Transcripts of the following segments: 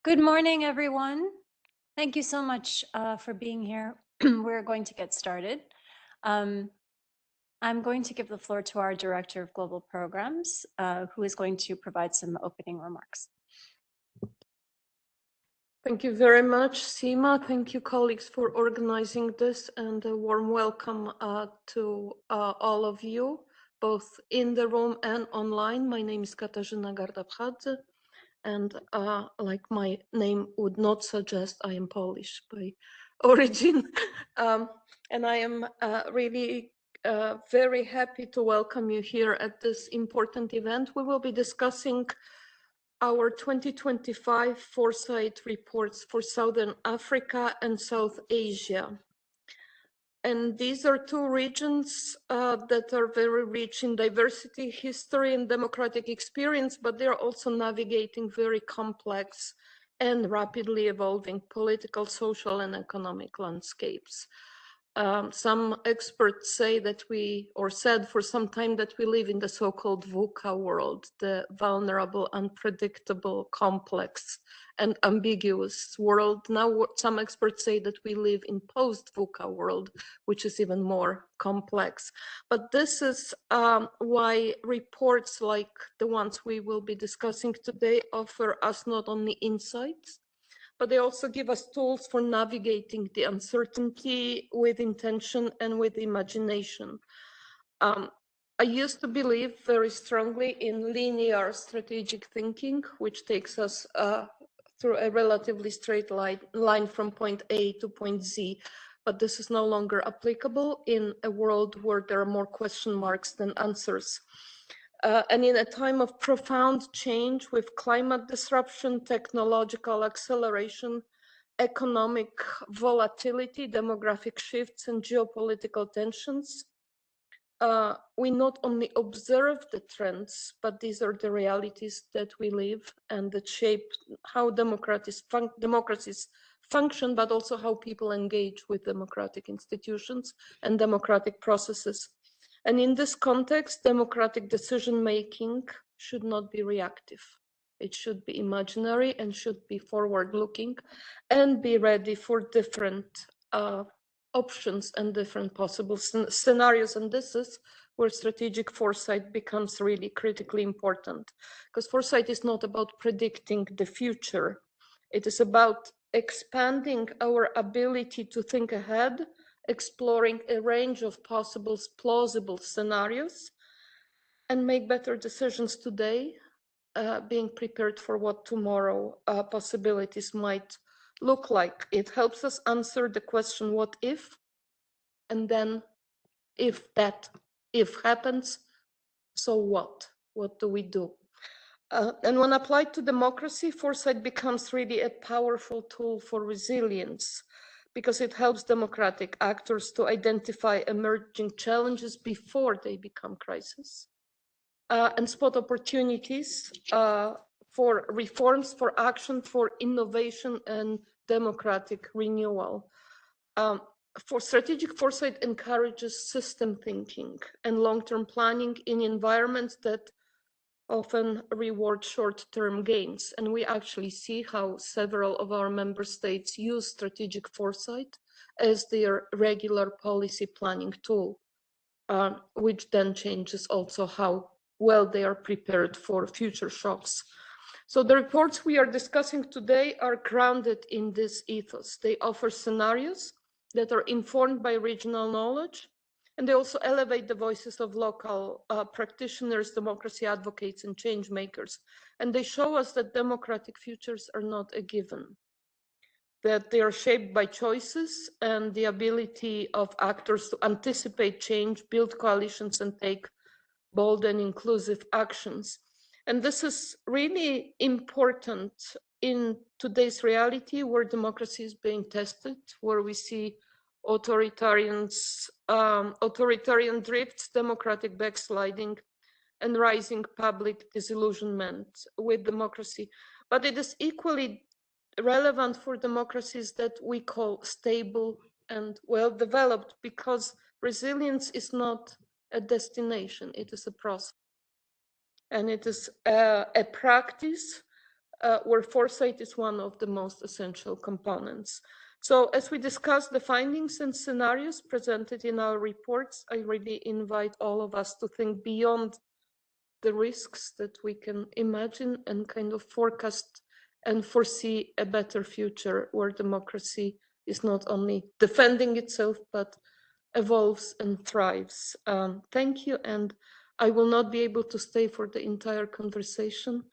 Good morning, everyone. Thank you so much for being here. We're going to get started. Um, I'm going to give the floor to our Director of Global Programs, who is going to provide some opening remarks. Thank you very much, Seema. Thank you, colleagues, for organizing this, and a warm welcome to all of you, both in the room and online. My name is Katarzyna Gardabchadze, and like my name would not suggest, I am Polish by origin. And I am really very happy to welcome you here at this important event. We will be discussing our 2025 foresight reports for Southern Africa and South Asia. And these are two regions that are very rich in diversity, history, and democratic experience, but they're also navigating very complex and rapidly evolving political, social, and economic landscapes. Some experts say that said for some time that we live in the so-called VUCA world, the vulnerable, unpredictable, complex, and ambiguous world. Now, some experts say that we live in post-VUCA world, which is even more complex. But this is why reports like the ones we will be discussing today offer us not only insights, but they also give us tools for navigating the uncertainty with intention and with imagination. I used to believe very strongly in linear strategic thinking, which takes us through a relatively straight line from point A to point Z, but this is no longer applicable in a world where there are more question marks than answers. And in a time of profound change with climate disruption, technological acceleration, economic volatility, demographic shifts, and geopolitical tensions, we not only observe the trends, but these are the realities that we live and that shape how democracies function, but also how people engage with democratic institutions and democratic processes. And in this context, democratic decision-making should not be reactive. It should be imaginary and should be forward-looking and be ready for different options and different possible scenarios. And this is where strategic foresight becomes really critically important, because foresight is not about predicting the future. It is about expanding our ability to think ahead, exploring a range of possible plausible scenarios, and make better decisions today, being prepared for what tomorrow possibilities might look like. It helps us answer the question, what if? And then if happens, so what? What do we do? And when applied to democracy, foresight becomes really a powerful tool for resilience, because it helps democratic actors to identify emerging challenges before they become crises, and spot opportunities for reforms, for action, for innovation and democratic renewal. For strategic foresight encourages system thinking and long-term planning in environments that often reward short-term gains. And we actually see how several of our member states use strategic foresight as their regular policy planning tool, which then changes also how well they are prepared for future shocks. So the reports we are discussing today are grounded in this ethos. They offer scenarios that are informed by regional knowledge, and they also elevate the voices of local practitioners, democracy advocates, and change makers. And they show us that democratic futures are not a given, that they are shaped by choices and the ability of actors to anticipate change, build coalitions, and take bold and inclusive actions. And this is really important in today's reality, where democracy is being tested, where we see authoritarian drifts, democratic backsliding, and rising public disillusionment with democracy. But it is equally relevant for democracies that we call stable and well developed, because resilience is not a destination, it is a process. And it is a practice where foresight is one of the most essential components. So as we discuss the findings and scenarios presented in our reports, I really invite all of us to think beyond the risks that we can imagine and kind of forecast and foresee a better future where democracy is not only defending itself, but evolves and thrives. Thank you. And I will not be able to stay for the entire conversation,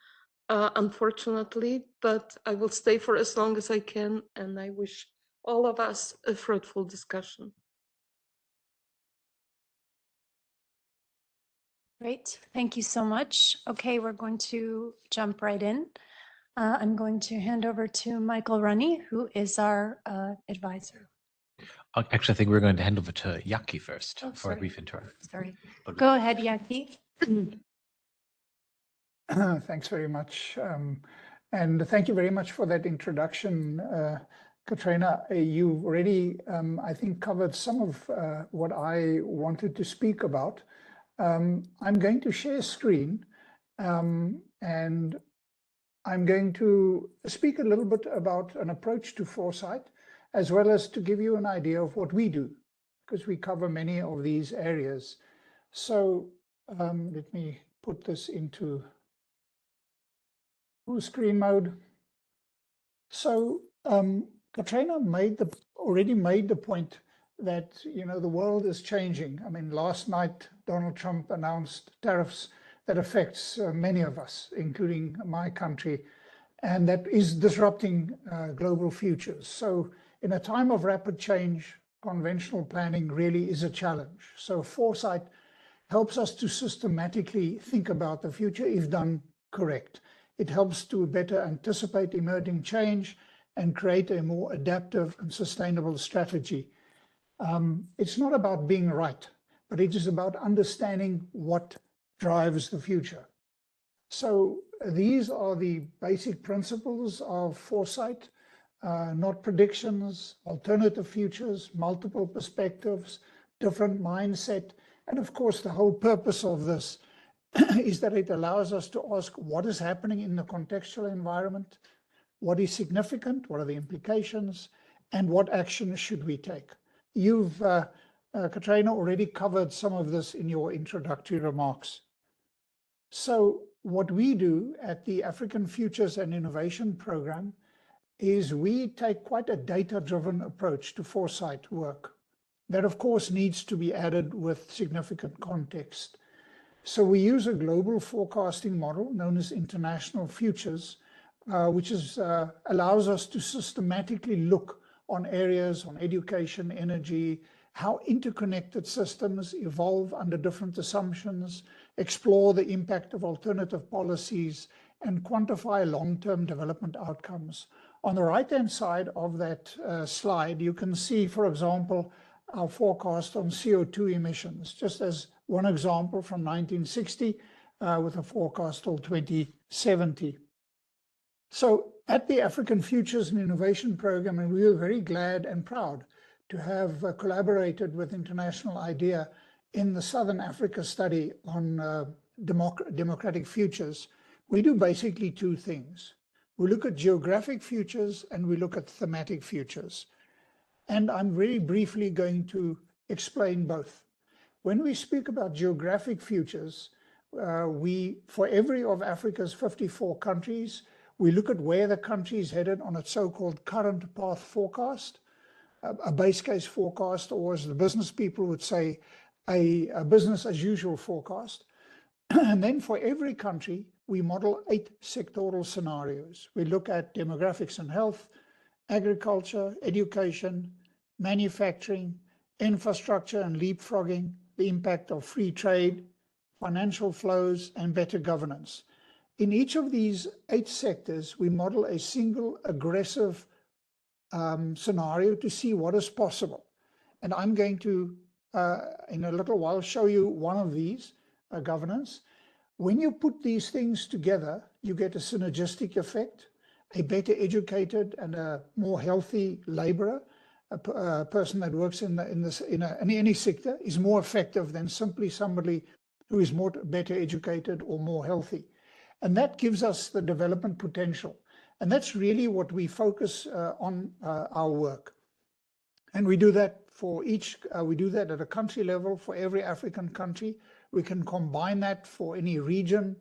unfortunately, but I will stay for as long as I can. And I wish all of us a fruitful discussion. Great, thank you so much. Okay, we're going to jump right in. I'm going to hand over to Michael Runny, who is our advisor. Actually, I think we're going to hand over to Yaki first for sorry. a brief intro. Sorry. Go ahead, Yaki. Thanks very much. And thank you very much for that introduction, Katrina. You've already, I think, covered some of what I wanted to speak about. I'm going to share screen, and I'm going to speak a little bit about an approach to foresight, as well as to give you an idea of what we do, because we cover many of these areas. So let me put this into full screen mode. So Katrina already made the point that, you know, the world is changing. I mean, last night, Donald Trump announced tariffs that affects many of us, including my country, and that is disrupting global futures. So in a time of rapid change, conventional planning really is a challenge. So foresight helps us to systematically think about the future if done correct. It helps to better anticipate emerging change and create a more adaptive and sustainable strategy. It's not about being right, but it is about understanding what drives the future. So these are the basic principles of foresight, not predictions, alternative futures, multiple perspectives, different mindset. And of course, the whole purpose of this is that it allows us to ask what is happening in the contextual environment, what is significant, what are the implications, and what action should we take. You've, Katrina, already covered some of this in your introductory remarks. So what we do at the African Futures and Innovation Program is we take quite a data-driven approach to foresight work. That, of course, needs to be added with significant context. So we use a global forecasting model known as international futures, which allows us to systematically look on areas on education, energy, how interconnected systems evolve under different assumptions, explore the impact of alternative policies, and quantify long-term development outcomes. On the right-hand side of that slide, you can see, for example, our forecast on CO2 emissions, just as one example from 1960 with a forecast till 2070. So at the African Futures and Innovation Program, and we were very glad and proud to have collaborated with International IDEA in the Southern Africa study on democratic futures. We do basically two things. We look at geographic futures and we look at thematic futures. And I'm very briefly going to explain both. When we speak about geographic futures, for every of Africa's 54 countries, we look at where the country is headed on its so-called current path forecast, a base case forecast, or as the business people would say, a business as usual forecast. And then for every country, we model 8 sectoral scenarios. We look at demographics and health, agriculture, education, manufacturing, infrastructure and leapfrogging, the impact of free trade, financial flows, and better governance. In each of these 8 sectors, we model a single aggressive scenario to see what is possible. And I'm going to, in a little while, show you one of these, governance. When you put these things together, you get a synergistic effect. A better educated and a more healthy laborer, a person that works in any sector, is more effective than simply somebody who is better educated or more healthy. And that gives us the development potential. And that's really what we focus on our work. And we do that for we do that at a country level for every African country. We can combine that for any region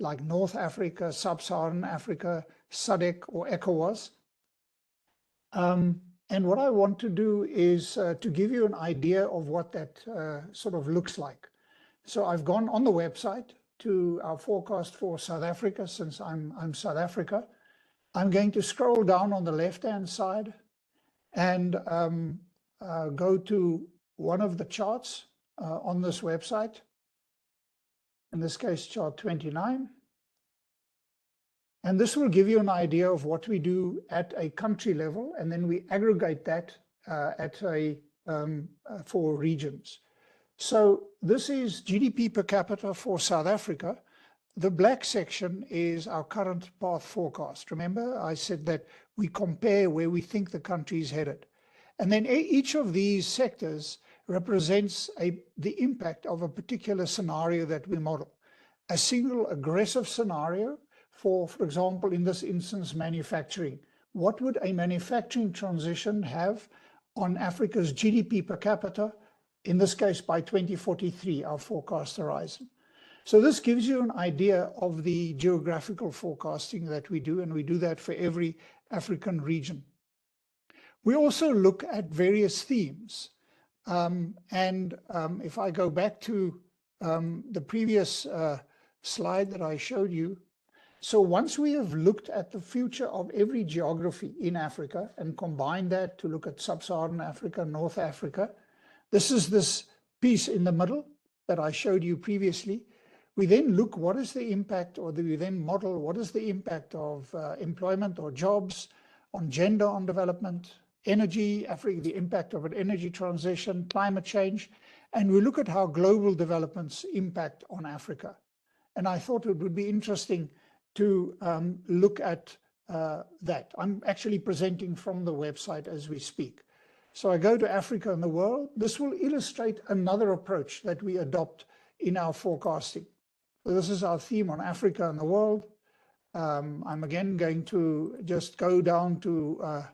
like North Africa, Sub-Saharan Africa, SADC or ECOWAS. And what I want to do is to give you an idea of what that sort of looks like. So I've gone on the website to our forecast for South Africa, since I'm South Africa. I'm going to scroll down on the left-hand side and go to one of the charts on this website, in this case, chart 29. And this will give you an idea of what we do at a country level, and then we aggregate that for regions. So this is GDP per capita for South Africa. The black section is our current path forecast. Remember, I said that we compare where we think the country is headed. And then each of these sectors represents the impact of a particular scenario that we model. A single aggressive scenario for example, in this instance, manufacturing. What would a manufacturing transition have on Africa's GDP per capita, in this case by 2043, our forecast horizon? So this gives you an idea of the geographical forecasting that we do, and we do that for every African region. We also look at various themes. If I go back to the previous slide that I showed you, so once we have looked at the future of every geography in Africa and combined that to look at Sub-Saharan Africa, North Africa, this is this piece in the middle that I showed you previously. We then look what is the impact, or we then model what is the impact of employment or jobs on gender, on development, energy, the impact of an energy transition, climate change, and we look at how global developments impact on Africa. And I thought it would be interesting to look at that. I'm actually presenting from the website as we speak. So I go to Africa and the world. This will illustrate another approach that we adopt in our forecasting. So this is our theme on Africa and the world. I'm again going to just go down to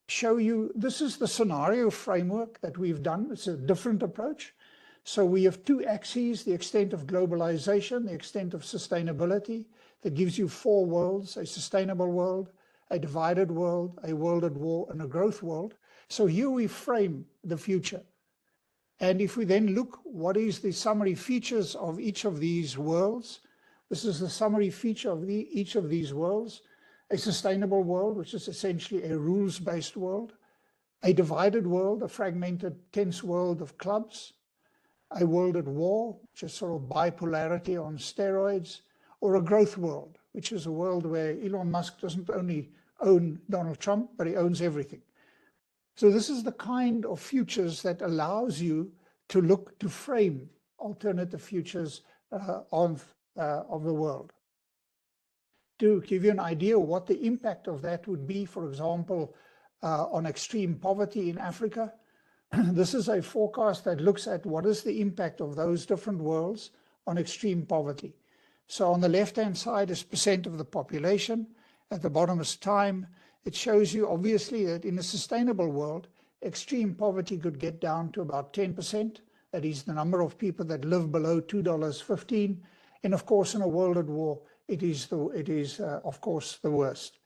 show you, this is the scenario framework that we've done. It's a different approach. So we have two axes, the extent of globalization, the extent of sustainability. That gives you four worlds: a sustainable world, a divided world, a world at war, and a growth world. So here we frame the future. And if we then look, what is the summary features of each of these worlds? This is the summary feature of each of these worlds. A sustainable world, which is essentially a rules-based world. A divided world, a fragmented, tense world of clubs. A world at war, which is sort of bipolarity on steroids. Or a growth world, which is a world where Elon Musk doesn't only own Donald Trump, but he owns everything. So this is the kind of futures that allows you to look to frame alternative futures of the world. To give you an idea of what the impact of that would be, for example, on extreme poverty in Africa, this is a forecast that looks at what is the impact of those different worlds on extreme poverty. So on the left-hand side is percent of the population. At the bottom is time. It shows you obviously that in a sustainable world, extreme poverty could get down to about 10%. That is the number of people that live below $2.15. And of course, in a world at war, it is of course the worst.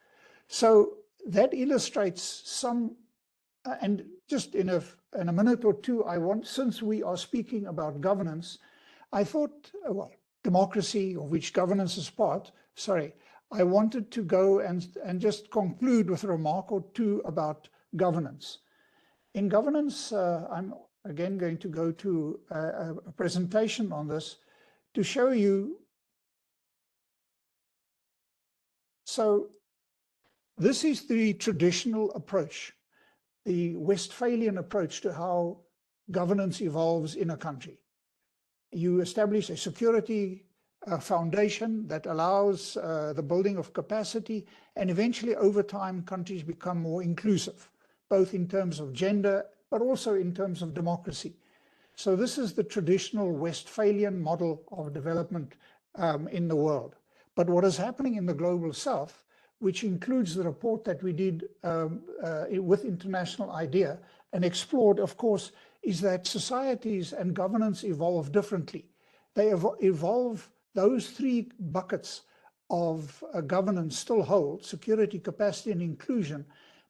So that illustrates some, and just in a minute or two, since we are speaking about governance, I thought, well, democracy, of which governance is part, I wanted to go and just conclude with a remark or two about governance. In governance, I'm again going to go to a presentation on this to show you. So this is the traditional approach, the Westphalian approach to how governance evolves in a country. You establish a security foundation that allows the building of capacity, and eventually over time countries become more inclusive, both in terms of gender, but also in terms of democracy. So this is the traditional Westphalian model of development in the world. But what is happening in the global south, which includes the report that we did with International IDEA and explored, of course, is that societies and governance evolve differently. They evolve, those three buckets of governance still hold: security, capacity, and inclusion.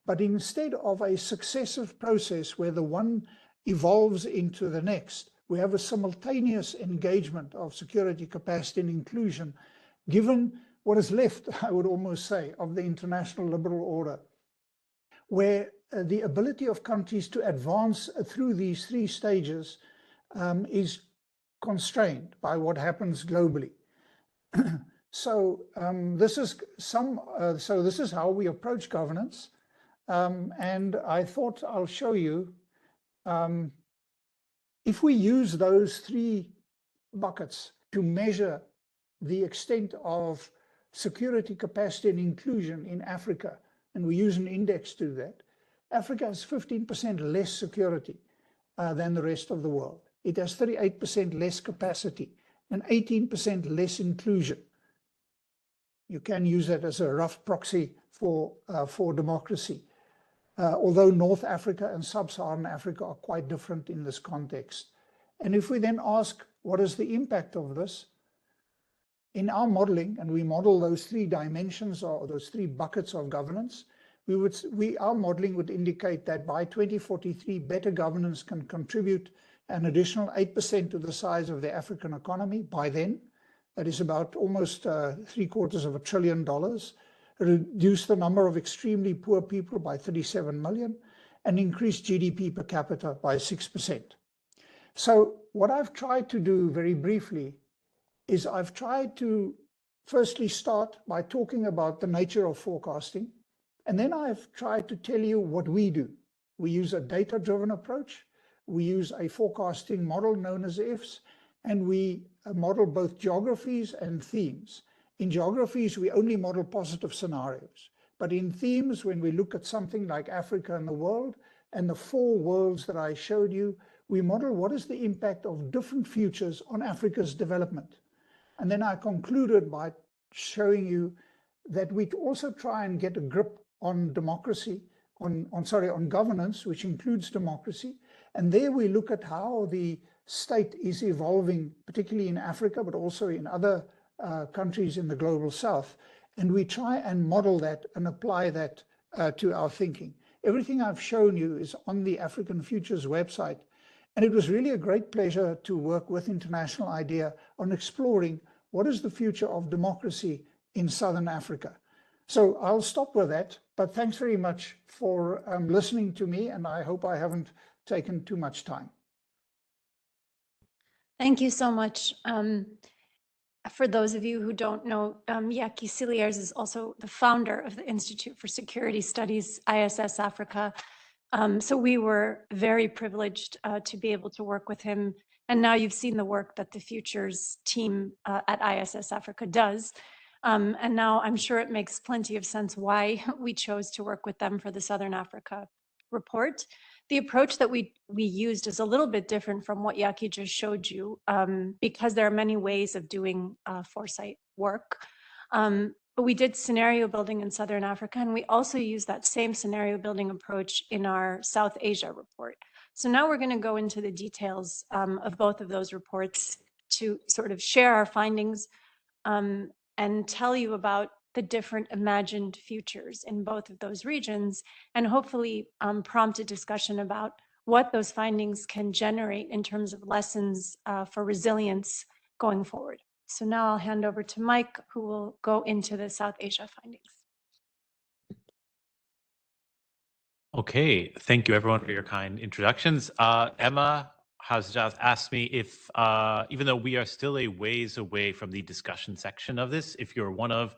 But instead of a successive process where the one evolves into the next, we have a simultaneous engagement of security, capacity, and inclusion, given what is left, I would almost say, of the international liberal order, where the ability of countries to advance through these three stages is constrained by what happens globally. So this is how we approach governance, and I thought I'll show you. If we use those three buckets to measure the extent of security, capacity, and inclusion in Africa, and we use an index to that, Africa has 15% less security than the rest of the world. It has 38% less capacity and 18% less inclusion. You can use that as a rough proxy for democracy, although North Africa and Sub-Saharan Africa are quite different in this context. And if we then ask, what is the impact of this? In our modeling, and we model those three dimensions or those three buckets of governance, our modeling would indicate that by 2043, better governance can contribute an additional 8% to the size of the African economy by then. That is about almost $750 billion, reduce the number of extremely poor people by 37 million, and increase GDP per capita by 6%. So what I've tried to do very briefly is I've tried to firstly start by talking about the nature of forecasting, and then I've tried to tell you what we do. We use a data-driven approach. We use a forecasting model known as IFS, and we model both geographies and themes. In geographies, we only model positive scenarios. But in themes, when we look at something like Africa and the world, and the four worlds that I showed you, we model what is the impact of different futures on Africa's development. And then I concluded by showing you that we also try and get a grip on democracy, on governance, which includes democracy. And there we look at how the state is evolving, particularly in Africa, but also in other countries in the global south. And we try and model that and apply that to our thinking. Everything I've shown you is on the African Futures website. And it was really a great pleasure to work with International IDEA on exploring what is the future of democracy in Southern Africa. So I'll stop with that, but thanks very much for listening to me, and I hope I haven't taken too much time. Thank you so much. For those of you who don't know, Yaki Siliers is also the founder of the Institute for Security Studies, ISS Africa. So we were very privileged to be able to work with him. And now you've seen the work that the Futures team at ISS Africa does. And now I'm sure it makes plenty of sense why we chose to work with them for the Southern Africa report. The approach that we used is a little bit different from what Yaki just showed you, because there are many ways of doing foresight work. But we did scenario building in Southern Africa, and we also used that same scenario building approach in our South Asia report. So now we're going to go into the details of both of those reports to sort of share our findings and tell you about the different imagined futures in both of those regions, and hopefully prompt a discussion about what those findings can generate in terms of lessons for resilience going forward. So now I'll hand over to Mike, who will go into the South Asia findings. Okay, thank you everyone for your kind introductions. Emma has just asked me if, even though we are still a ways away from the discussion section of this, if you're one of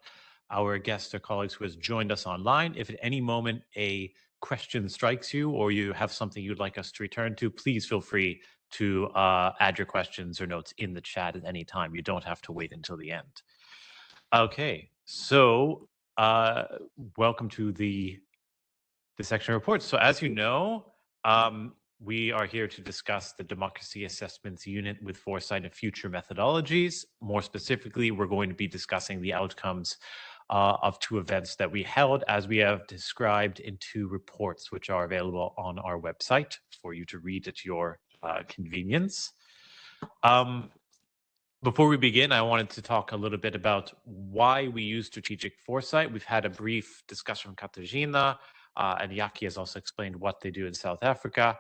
our guests or colleagues who has joined us online, if at any moment a question strikes you or you have something you'd like us to return to, please feel free to add your questions or notes in the chat at any time. You don't have to wait until the end. Okay, so welcome to the section of reports. So as you know, we are here to discuss the Democracy Assessments Unit with Foresight and Future Methodologies. More specifically, we're going to be discussing the outcomes of 2 events that we held, as we have described in 2 reports, which are available on our website for you to read at your convenience. Before we begin, I wanted to talk a little bit about why we use strategic foresight. We've had a brief discussion from Katarzyna, and Yaki has also explained what they do in South Africa.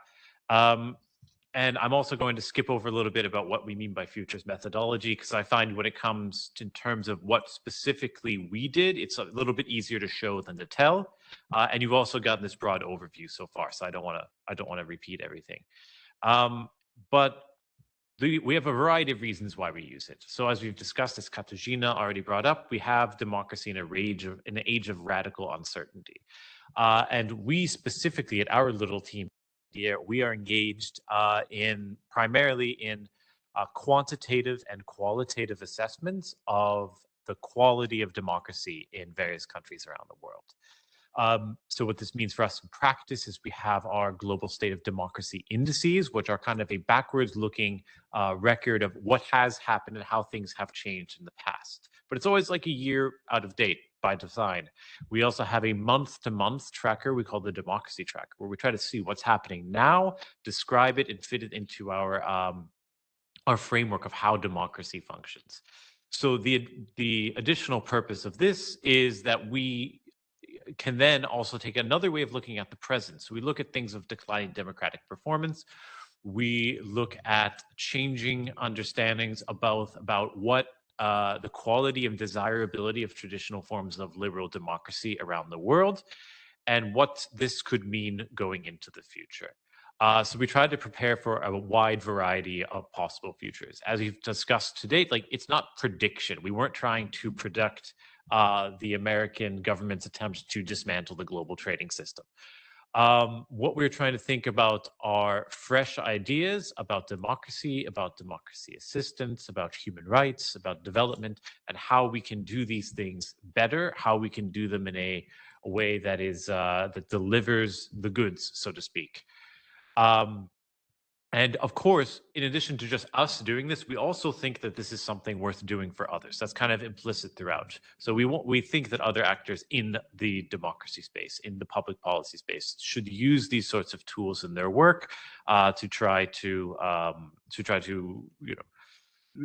And I'm also going to skip over a little bit about what we mean by futures methodology, because I find when it comes to in terms of what specifically we did, it's a little bit easier to show than to tell. And you've also gotten this broad overview so far, so I don't want to repeat everything. But we have a variety of reasons why we use it. So as we've discussed, as Katarzyna already brought up, we have democracy in an age of radical uncertainty. And we specifically at our little team here, we are engaged primarily in quantitative and qualitative assessments of the quality of democracy in various countries around the world. So what this means for us in practice is we have our global state of democracy indices, which are kind of a backwards looking record of what has happened and how things have changed in the past. But it's always like a year out of date by design. We also have a month-to-month tracker we call the democracy tracker, where we try to see what's happening now, describe it, and fit it into our framework of how democracy functions. So the additional purpose of this is that we can then also take another way of looking at the present. So we look at things of declining democratic performance. We look at changing understandings about what the quality and desirability of traditional forms of liberal democracy around the world, and what this could mean going into the future. So we tried to prepare for a wide variety of possible futures. As we've discussed to date, like it's not prediction. We weren't trying to predict the American government's attempts to dismantle the global trading system. What we're trying to think about are fresh ideas about democracy assistance, about human rights, about development, and how we can do these things better, how we can do them in a way that is that delivers the goods, so to speak. And of course, in addition to just us doing this, we also think that this is something worth doing for others. That's kind of implicit throughout. So we think that other actors in the democracy space, in the public policy space, should use these sorts of tools in their work to try to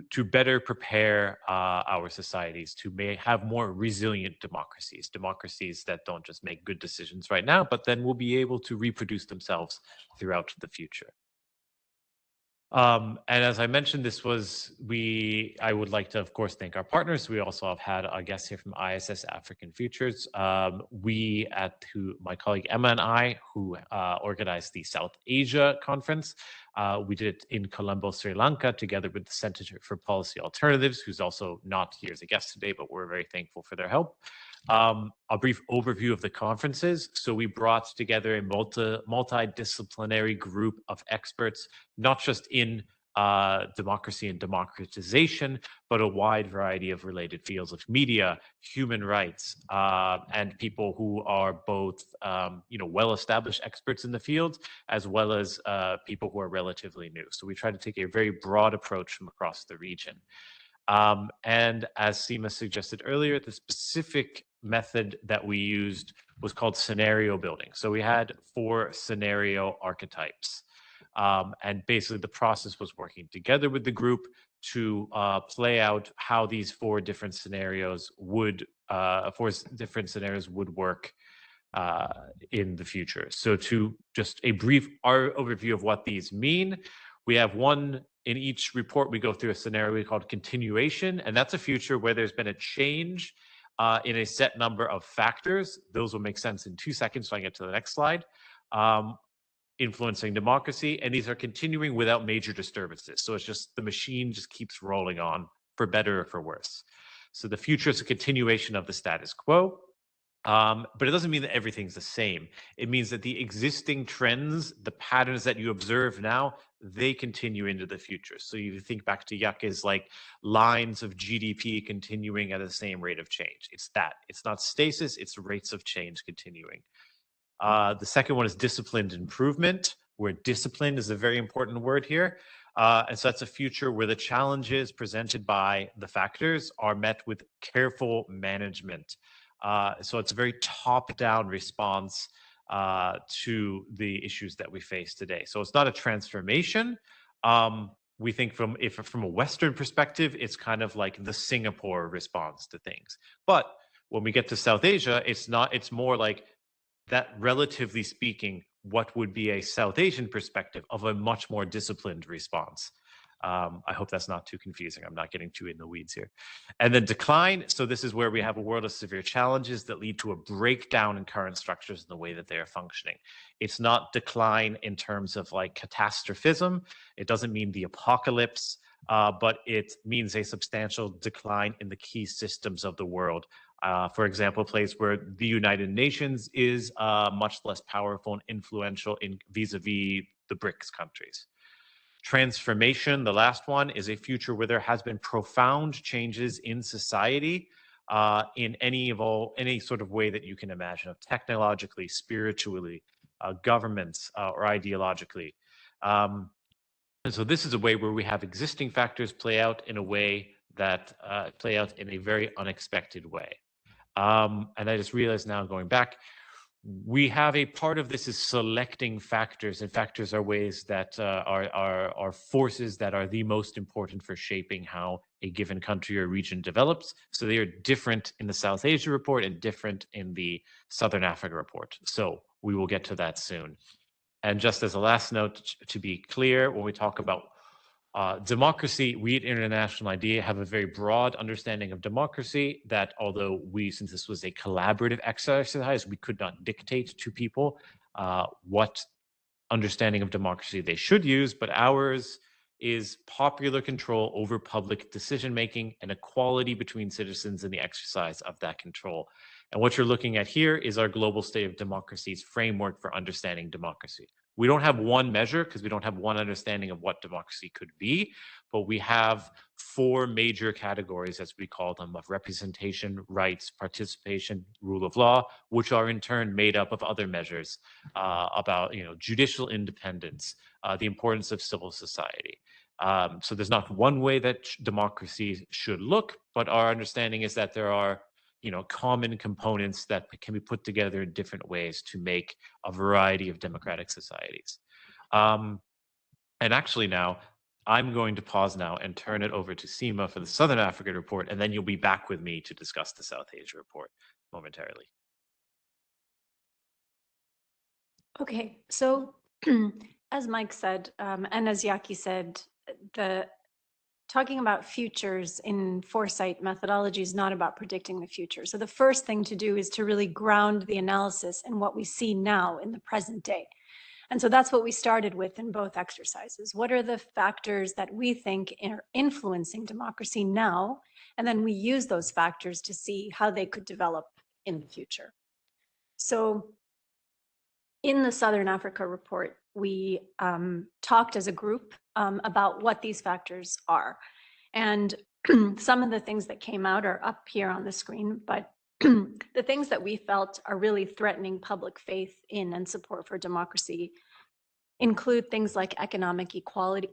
to better prepare our societies to have more resilient democracies that don't just make good decisions right now, but then will be able to reproduce themselves throughout the future. And as I mentioned, I would like to, of course, thank our partners. We also have had a guest here from ISS African Futures. My colleague Emma and I, who organized the South Asia conference, we did it in Colombo, Sri Lanka, together with the Center for Policy Alternatives, who's also not here as a guest today, but we're very thankful for their help. A brief overview of the conferences. So we brought together a multidisciplinary group of experts, not just in democracy and democratization, but a wide variety of related fields of media, human rights, and people who are both well-established experts in the field, as well as people who are relatively new. So we try to take a very broad approach from across the region. And as Seema suggested earlier, the specific method that we used was called scenario building. So we had 4 scenario archetypes. And basically the process was working together with the group to play out how these 4 different scenarios would work in the future. So to just a brief overview of what these mean, we have one in each report. We go through a scenario we call continuation, and that's a future where there's been a change in a set number of factors. Those will make sense in 2 seconds, so I get to the next slide. Influencing democracy, and these are continuing without major disturbances. So it's just the machine just keeps rolling on, for better or for worse. So the future is a continuation of the status quo. But it doesn't mean that everything's the same. It means that the existing trends, the patterns that you observe now, they continue into the future. So you think back to Yake's like lines of GDP continuing at the same rate of change. It's that. It's not stasis, it's rates of change continuing. The second one is disciplined improvement, where discipline is a very important word here. And so that's a future where the challenges presented by the factors are met with careful management. So it's a very top-down response to the issues that we face today. So it's not a transformation. We think from a Western perspective, it's kind of like the Singapore response to things. But when we get to South Asia, it's not. It's more like that, relatively speaking, what would be a South Asian perspective of a much more disciplined response. I hope that's not too confusing. I'm not getting too in the weeds here. And then decline. So this is where we have a world of severe challenges that lead to a breakdown in current structures in the way that they are functioning. It's not decline in terms of like catastrophism. It doesn't mean the apocalypse, but it means a substantial decline in the key systems of the world. For example, a place where the United Nations is much less powerful and influential in vis-a-vis the BRICS countries. Transformation, the last one, is a future where there has been profound changes in society in any sort of way that you can imagine, of technologically, spiritually, governments, or ideologically. And so this is a way where we have existing factors play out in a way that play out in a very unexpected way. And I just realized now, going back, we have a part of this is selecting factors, and factors are ways that are forces that are the most important for shaping how a given country or region develops. So they are different in the South Asia report and different in the Southern Africa report. So we will get to that soon. And just as a last note, to be clear, when we talk about democracy, we at International Idea have a very broad understanding of democracy that, although since this was a collaborative exercise, we could not dictate to people what understanding of democracy they should use, but ours is popular control over public decision-making and equality between citizens in the exercise of that control. And what you're looking at here is our global state of democracy's framework for understanding democracy. We don't have one measure because we don't have one understanding of what democracy could be, but we have 4 major categories, as we call them, of representation, rights, participation, rule of law, which are in turn made up of other measures about judicial independence, the importance of civil society. So there's not one way that democracy should look, but our understanding is that there are common components that can be put together in different ways to make a variety of democratic societies. And actually now, I'm going to pause now and turn it over to Seema for the Southern Africa report, and then you'll be back with me to discuss the South Asia report momentarily. Okay, so as Mike said, and as Yaki said, talking about futures in foresight methodology is not about predicting the future. So the first thing to do is to really ground the analysis in what we see now in the present day. And so that's what we started with in both exercises. What are the factors that we think are influencing democracy now? And then we use those factors to see how they could develop in the future. So in the Southern Africa report, we talked as a group about what these factors are. And some of the things that came out are up here on the screen, but the things that we felt are really threatening public faith in and support for democracy include things like economic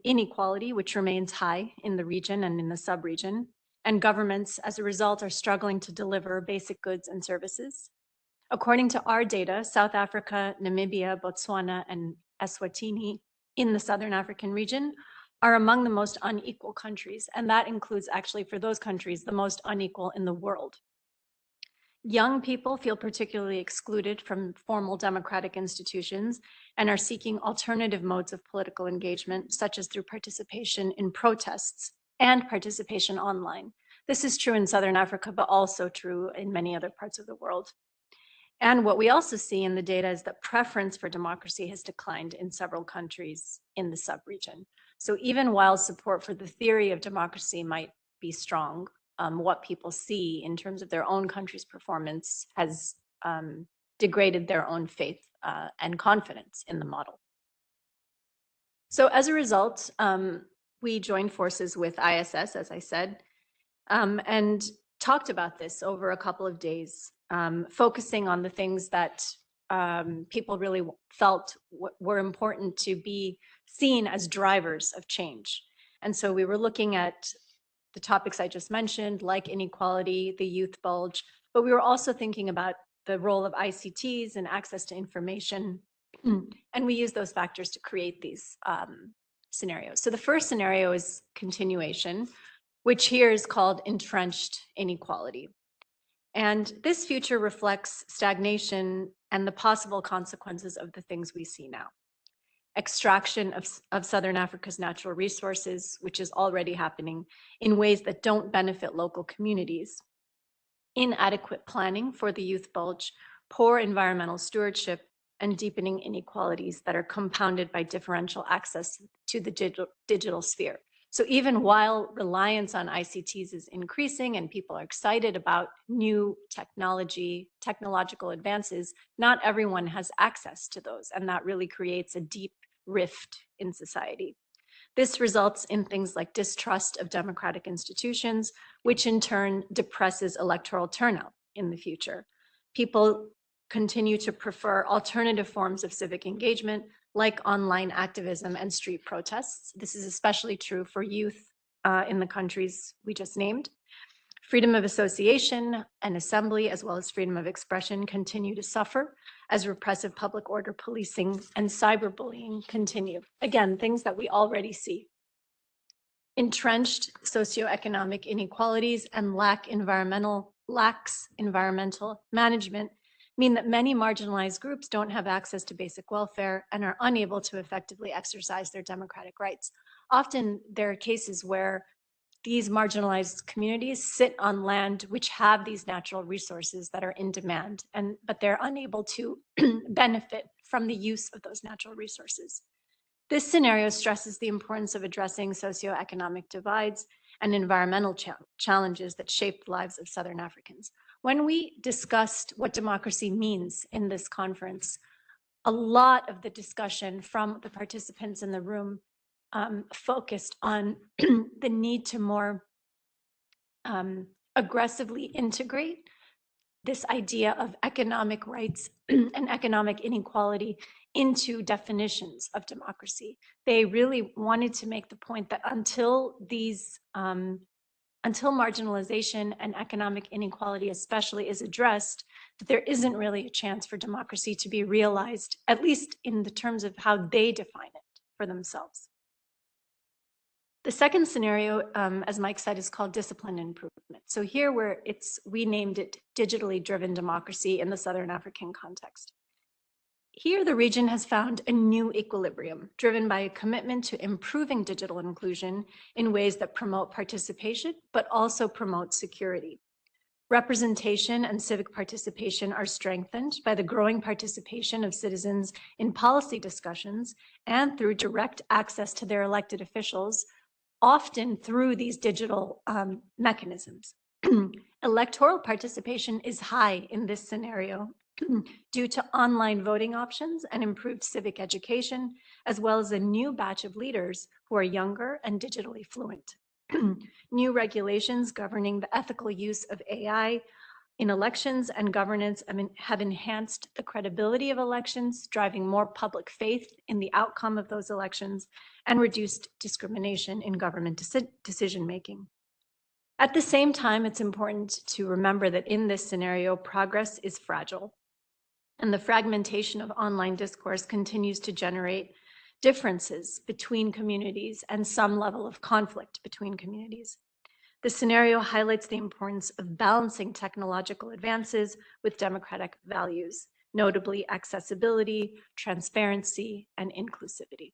inequality, which remains high in the region and in the sub-region, and governments, as a result, are struggling to deliver basic goods and services. According to our data, South Africa, Namibia, Botswana, and Eswatini in the Southern African region are among the most unequal countries, and that includes actually, for those countries, the most unequal in the world. Young people feel particularly excluded from formal democratic institutions and are seeking alternative modes of political engagement, such as through participation in protests and participation online. This is true in Southern Africa, but also true in many other parts of the world. And what we also see in the data is that preference for democracy has declined in several countries in the sub-region. So even while support for the theory of democracy might be strong, what people see in terms of their own country's performance has degraded their own faith and confidence in the model. So as a result, we joined forces with ISS, as I said, and talked about this over a couple of days, focusing on the things that people really felt were important to be seen as drivers of change. And so we were looking at the topics I just mentioned, like inequality, the youth bulge, but we were also thinking about the role of ICTs and access to information. And we use those factors to create these scenarios. So the first scenario is continuation, which here is called entrenched inequality. And this future reflects stagnation and the possible consequences of the things we see now. Extraction of Southern Africa's natural resources, which is already happening in ways that don't benefit local communities. Inadequate planning for the youth bulge, poor environmental stewardship, and deepening inequalities that are compounded by differential access to the digital sphere. So even while reliance on ICTs is increasing and people are excited about new technological advances, not everyone has access to those, and that really creates a deep rift in society. This results in things like distrust of democratic institutions, which in turn depresses electoral turnout in the future. People continue to prefer alternative forms of civic engagement, like online activism and street protests. This is especially true for youth in the countries we just named. Freedom of association and assembly, as well as freedom of expression, continue to suffer as repressive public order policing and cyberbullying continue. Again, things that we already see. Entrenched socioeconomic inequalities and lax environmental management mean that many marginalized groups don't have access to basic welfare and are unable to effectively exercise their democratic rights. Often there are cases where these marginalized communities sit on land which have these natural resources that are in demand, but they're unable to benefit from the use of those natural resources. This scenario stresses the importance of addressing socioeconomic divides and environmental challenges that shape the lives of Southern Africans. When we discussed what democracy means in this conference, a lot of the discussion from the participants in the room focused on the need to more aggressively integrate this idea of economic rights and economic inequality into definitions of democracy. They really wanted to make the point that until marginalization and economic inequality especially is addressed, that there isn't really a chance for democracy to be realized, at least in the terms of how they define it for themselves. The second scenario, as Mike said, is called discipline improvement. So here we named it digitally driven democracy in the Southern African context. Here, the region has found a new equilibrium driven by a commitment to improving digital inclusion in ways that promote participation, but also promote security. Representation and civic participation are strengthened by the growing participation of citizens in policy discussions and through direct access to their elected officials, often through these digital mechanisms. Electoral participation is high in this scenario due to online voting options and improved civic education, as well as a new batch of leaders who are younger and digitally fluent. New regulations governing the ethical use of AI in elections and governance have enhanced the credibility of elections, driving more public faith in the outcome of those elections, and reduced discrimination in government decision-making. At the same time, it's important to remember that in this scenario, progress is fragile, and the fragmentation of online discourse continues to generate differences between communities and some level of conflict between communities. The scenario highlights the importance of balancing technological advances with democratic values, notably accessibility, transparency, and inclusivity.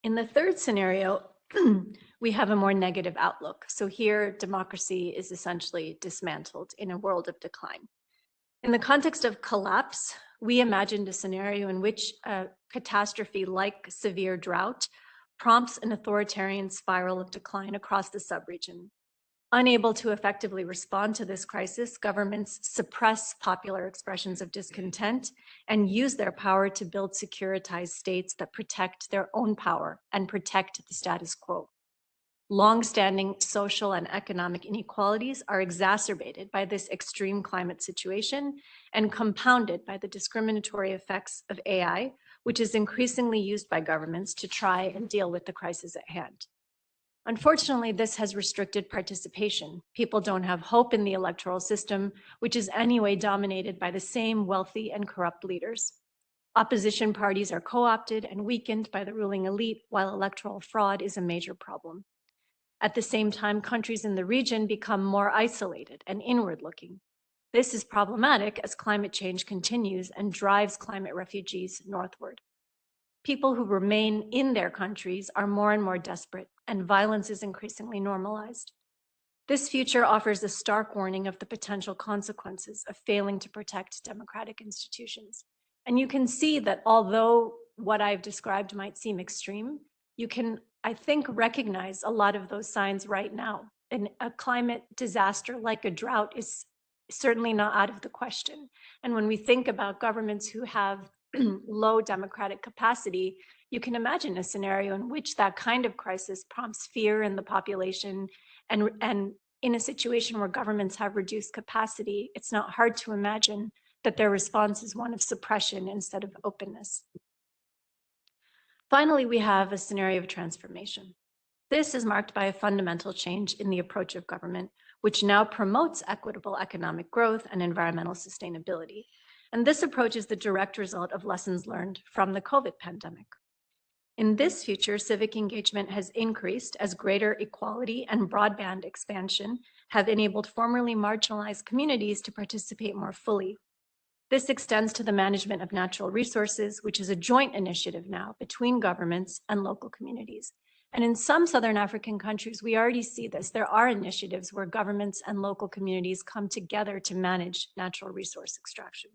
In the third scenario, we have a more negative outlook. So here, democracy is essentially dismantled in a world of decline. In the context of collapse, we imagined a scenario in which a catastrophe like severe drought prompts an authoritarian spiral of decline across the subregion. Unable to effectively respond to this crisis, governments suppress popular expressions of discontent and use their power to build securitized states that protect their own power and protect the status quo. Long-standing social and economic inequalities are exacerbated by this extreme climate situation and compounded by the discriminatory effects of AI, which is increasingly used by governments to try and deal with the crisis at hand. Unfortunately, this has restricted participation. People don't have hope in the electoral system, which is anyway dominated by the same wealthy and corrupt leaders. Opposition parties are co-opted and weakened by the ruling elite, while electoral fraud is a major problem. At the same time, countries in the region become more isolated and inward-looking. This is problematic as climate change continues and drives climate refugees northward. People who remain in their countries are more and more desperate, and violence is increasingly normalized. This future offers a stark warning of the potential consequences of failing to protect democratic institutions. And you can see that although what I've described might seem extreme, you can, I think, recognize a lot of those signs right now. And a climate disaster like a drought is certainly not out of the question. And when we think about governments who have low democratic capacity, you can imagine a scenario in which that kind of crisis prompts fear in the population. And in a situation where governments have reduced capacity, it's not hard to imagine that their response is one of suppression instead of openness. Finally, we have a scenario of transformation. This is marked by a fundamental change in the approach of government, which now promotes equitable economic growth and environmental sustainability. And this approach is the direct result of lessons learned from the COVID pandemic. In this future, civic engagement has increased as greater equality and broadband expansion have enabled formerly marginalized communities to participate more fully. This extends to the management of natural resources, which is a joint initiative now between governments and local communities. And in some Southern African countries, we already see this. There are initiatives where governments and local communities come together to manage natural resource extraction.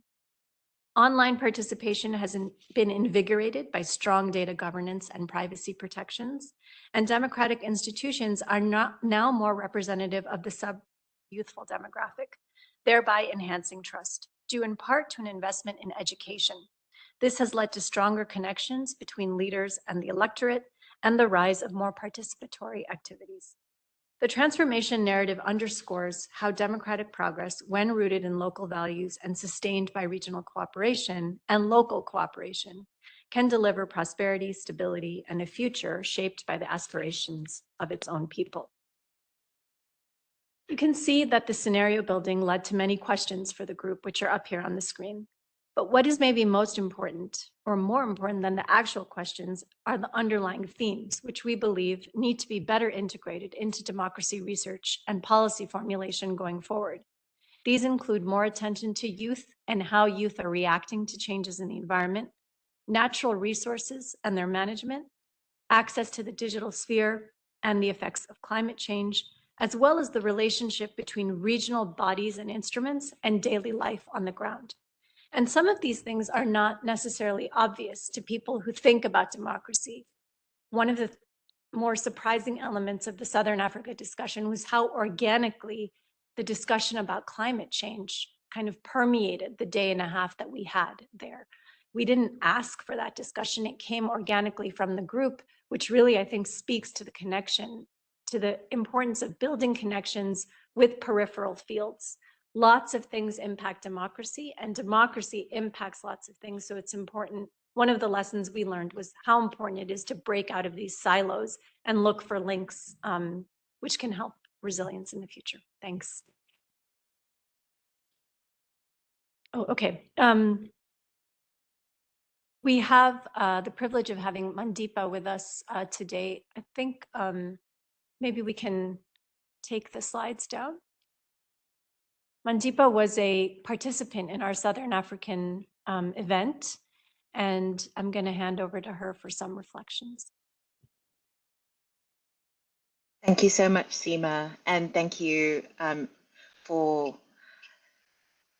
Online participation has been invigorated by strong data governance and privacy protections, and democratic institutions are now more representative of the sub-youthful demographic, thereby enhancing trust, due in part to an investment in education. This has led to stronger connections between leaders and the electorate and the rise of more participatory activities. The transformation narrative underscores how democratic progress, when rooted in local values and sustained by regional cooperation and local cooperation, can deliver prosperity, stability, and a future shaped by the aspirations of its own people. You can see that the scenario building led to many questions for the group, which are up here on the screen. But what is maybe most important, or more important than the actual questions, are the underlying themes, which we believe need to be better integrated into democracy research and policy formulation going forward. These include more attention to youth and how youth are reacting to changes in the environment, natural resources and their management, access to the digital sphere and the effects of climate change, as well as the relationship between regional bodies and instruments and daily life on the ground. And some of these things are not necessarily obvious to people who think about democracy. One of the more surprising elements of the Southern Africa discussion was how organically the discussion about climate change kind of permeated the day and a half that we had there. We didn't ask for that discussion. It came organically from the group, which really, I think, speaks to the connection, to the importance of building connections with peripheral fields. Lots of things impact democracy, and democracy impacts lots of things, so it's important. One of the lessons we learned was how important it is to break out of these silos and look for links, which can help resilience in the future. Thanks. Oh, okay. We have the privilege of having Mandeepa with us today. I think maybe we can take the slides down. Mandeepa was a participant in our Southern African event, and I'm going to hand over to her for some reflections. Thank you so much, Seema, and thank you for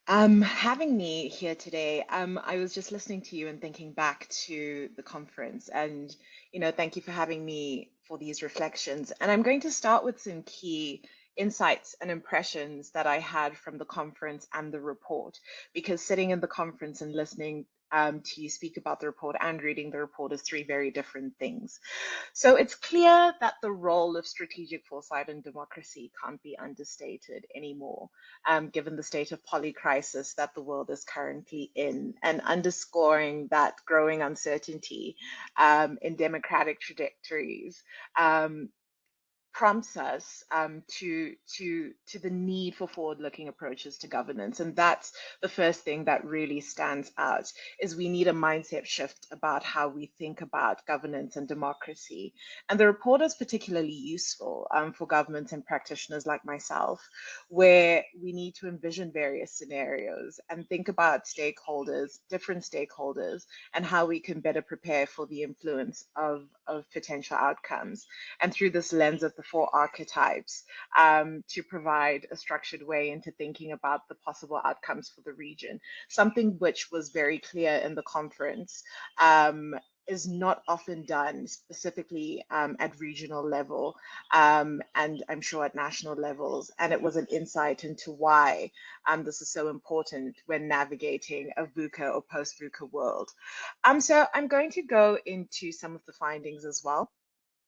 having me here today. I was just listening to you and thinking back to the conference, and thank you for having me for these reflections. And I'm going to start with some key insights and impressions that I had from the conference and the report, because sitting in the conference and listening to speak about the report and reading the report as three very different things. So it's clear that the role of strategic foresight in democracy can't be understated anymore, given the state of polycrisis that the world is currently in, and underscoring that growing uncertainty in democratic trajectories. Prompts us to the need for forward-looking approaches to governance, and that's the first thing that really stands out. Is we need a mindset shift about how we think about governance and democracy. And the report is particularly useful for governments and practitioners like myself, where we need to envision various scenarios and think about stakeholders, different stakeholders, and how we can better prepare for the influence of potential outcomes. And through this lens of the four archetypes, to provide a structured way into thinking about the possible outcomes for the region. Something which was very clear in the conference, is not often done, specifically at regional level, and I'm sure at national levels. And it was an insight into why this is so important when navigating a VUCA or post-VUCA world. So I'm going to go into some of the findings as well.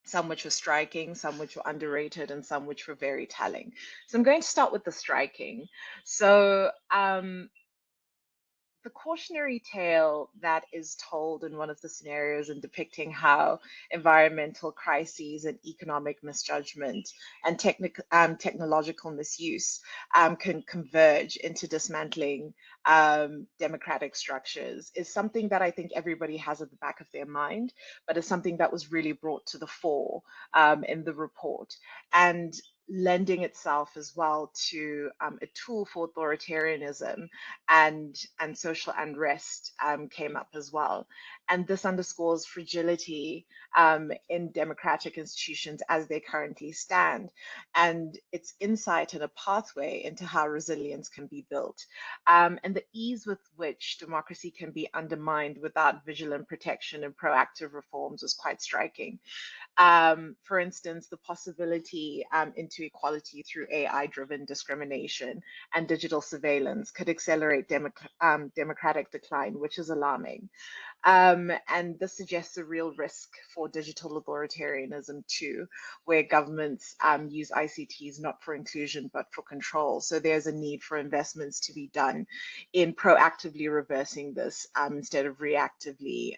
Some which were striking, some which were underrated, and some which were very telling. So I'm going to start with the striking. So the cautionary tale that is told in one of the scenarios in depicting how environmental crises and economic misjudgment and technological misuse can converge into dismantling democratic structures is something that I think everybody has at the back of their mind, but is something that was really brought to the fore in the report, and lending itself as well to a tool for authoritarianism and social unrest came up as well. And this underscores fragility in democratic institutions as they currently stand, and its insight and a pathway into how resilience can be built, and the ease with which democracy can be undermined without vigilant protection and proactive reforms was quite striking. For instance, the possibility into equality through AI-driven discrimination and digital surveillance could accelerate democratic decline, which is alarming. And this suggests a real risk for digital authoritarianism too, where governments use ICTs not for inclusion, but for control. So there's a need for investments to be done in proactively reversing this instead of reactively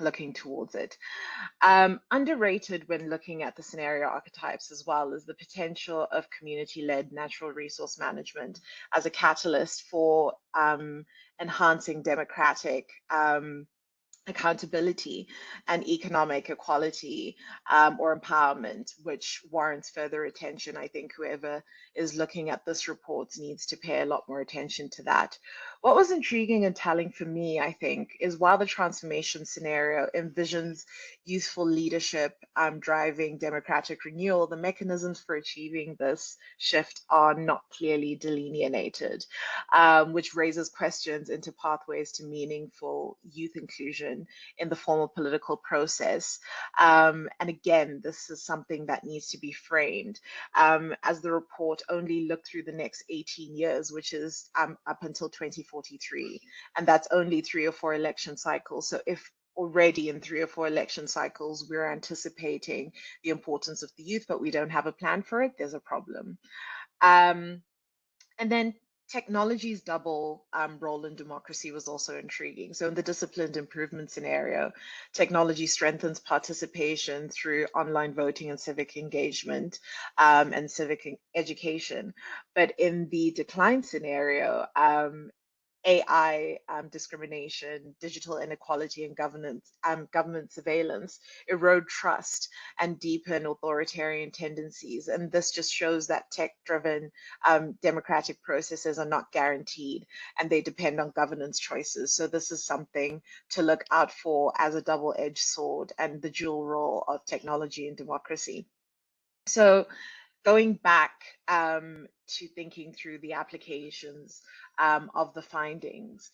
looking towards it. Underrated when looking at the scenario archetypes as well is the potential of community-led natural resource management as a catalyst for enhancing democratic accountability and economic equality or empowerment, which warrants further attention. I think whoever is looking at this report needs to pay a lot more attention to that. What was intriguing and telling for me, I think, is while the transformation scenario envisions youthful leadership driving democratic renewal, the mechanisms for achieving this shift are not clearly delineated, which raises questions into pathways to meaningful youth inclusion in the formal political process. And again, this is something that needs to be framed as the report only looked through the next 18 years, which is up until 2043. And that's only 3 or 4 election cycles. So if already in 3 or 4 election cycles, we're anticipating the importance of the youth, but we don't have a plan for it, there's a problem. And then technology's double role in democracy was also intriguing. So in the disciplined improvement scenario, technology strengthens participation through online voting and civic engagement and civic education. But in the decline scenario, AI discrimination, digital inequality, and government surveillance erode trust and deepen authoritarian tendencies. And this just shows that tech-driven democratic processes are not guaranteed, and they depend on governance choices. So this is something to look out for as a double-edged sword and the dual role of technology and democracy. So going back to thinking through the applications of the findings,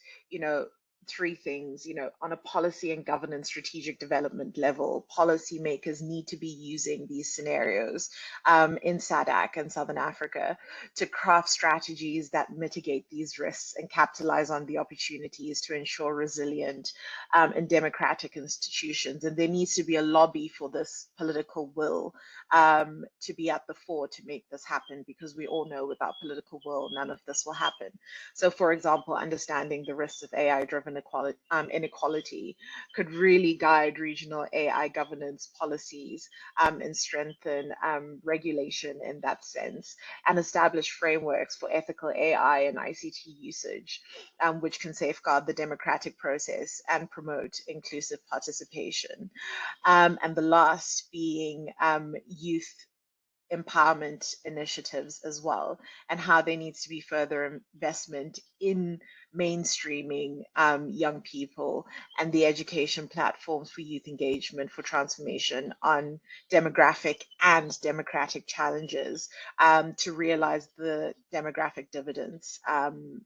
three things. On a policy and governance strategic development level, policymakers need to be using these scenarios in SADC and Southern Africa to craft strategies that mitigate these risks and capitalize on the opportunities to ensure resilient and democratic institutions. And there needs to be a lobby for this political will to be at the fore to make this happen, because we all know without political will, none of this will happen. So, for example, understanding the risks of AI-driven inequality could really guide regional AI governance policies and strengthen regulation in that sense, and establish frameworks for ethical AI and ICT usage, which can safeguard the democratic process and promote inclusive participation. And the last being youth empowerment initiatives as well, and how there needs to be further investment in mainstreaming young people and the education platforms for youth engagement for transformation on demographic and democratic challenges to realize the demographic dividends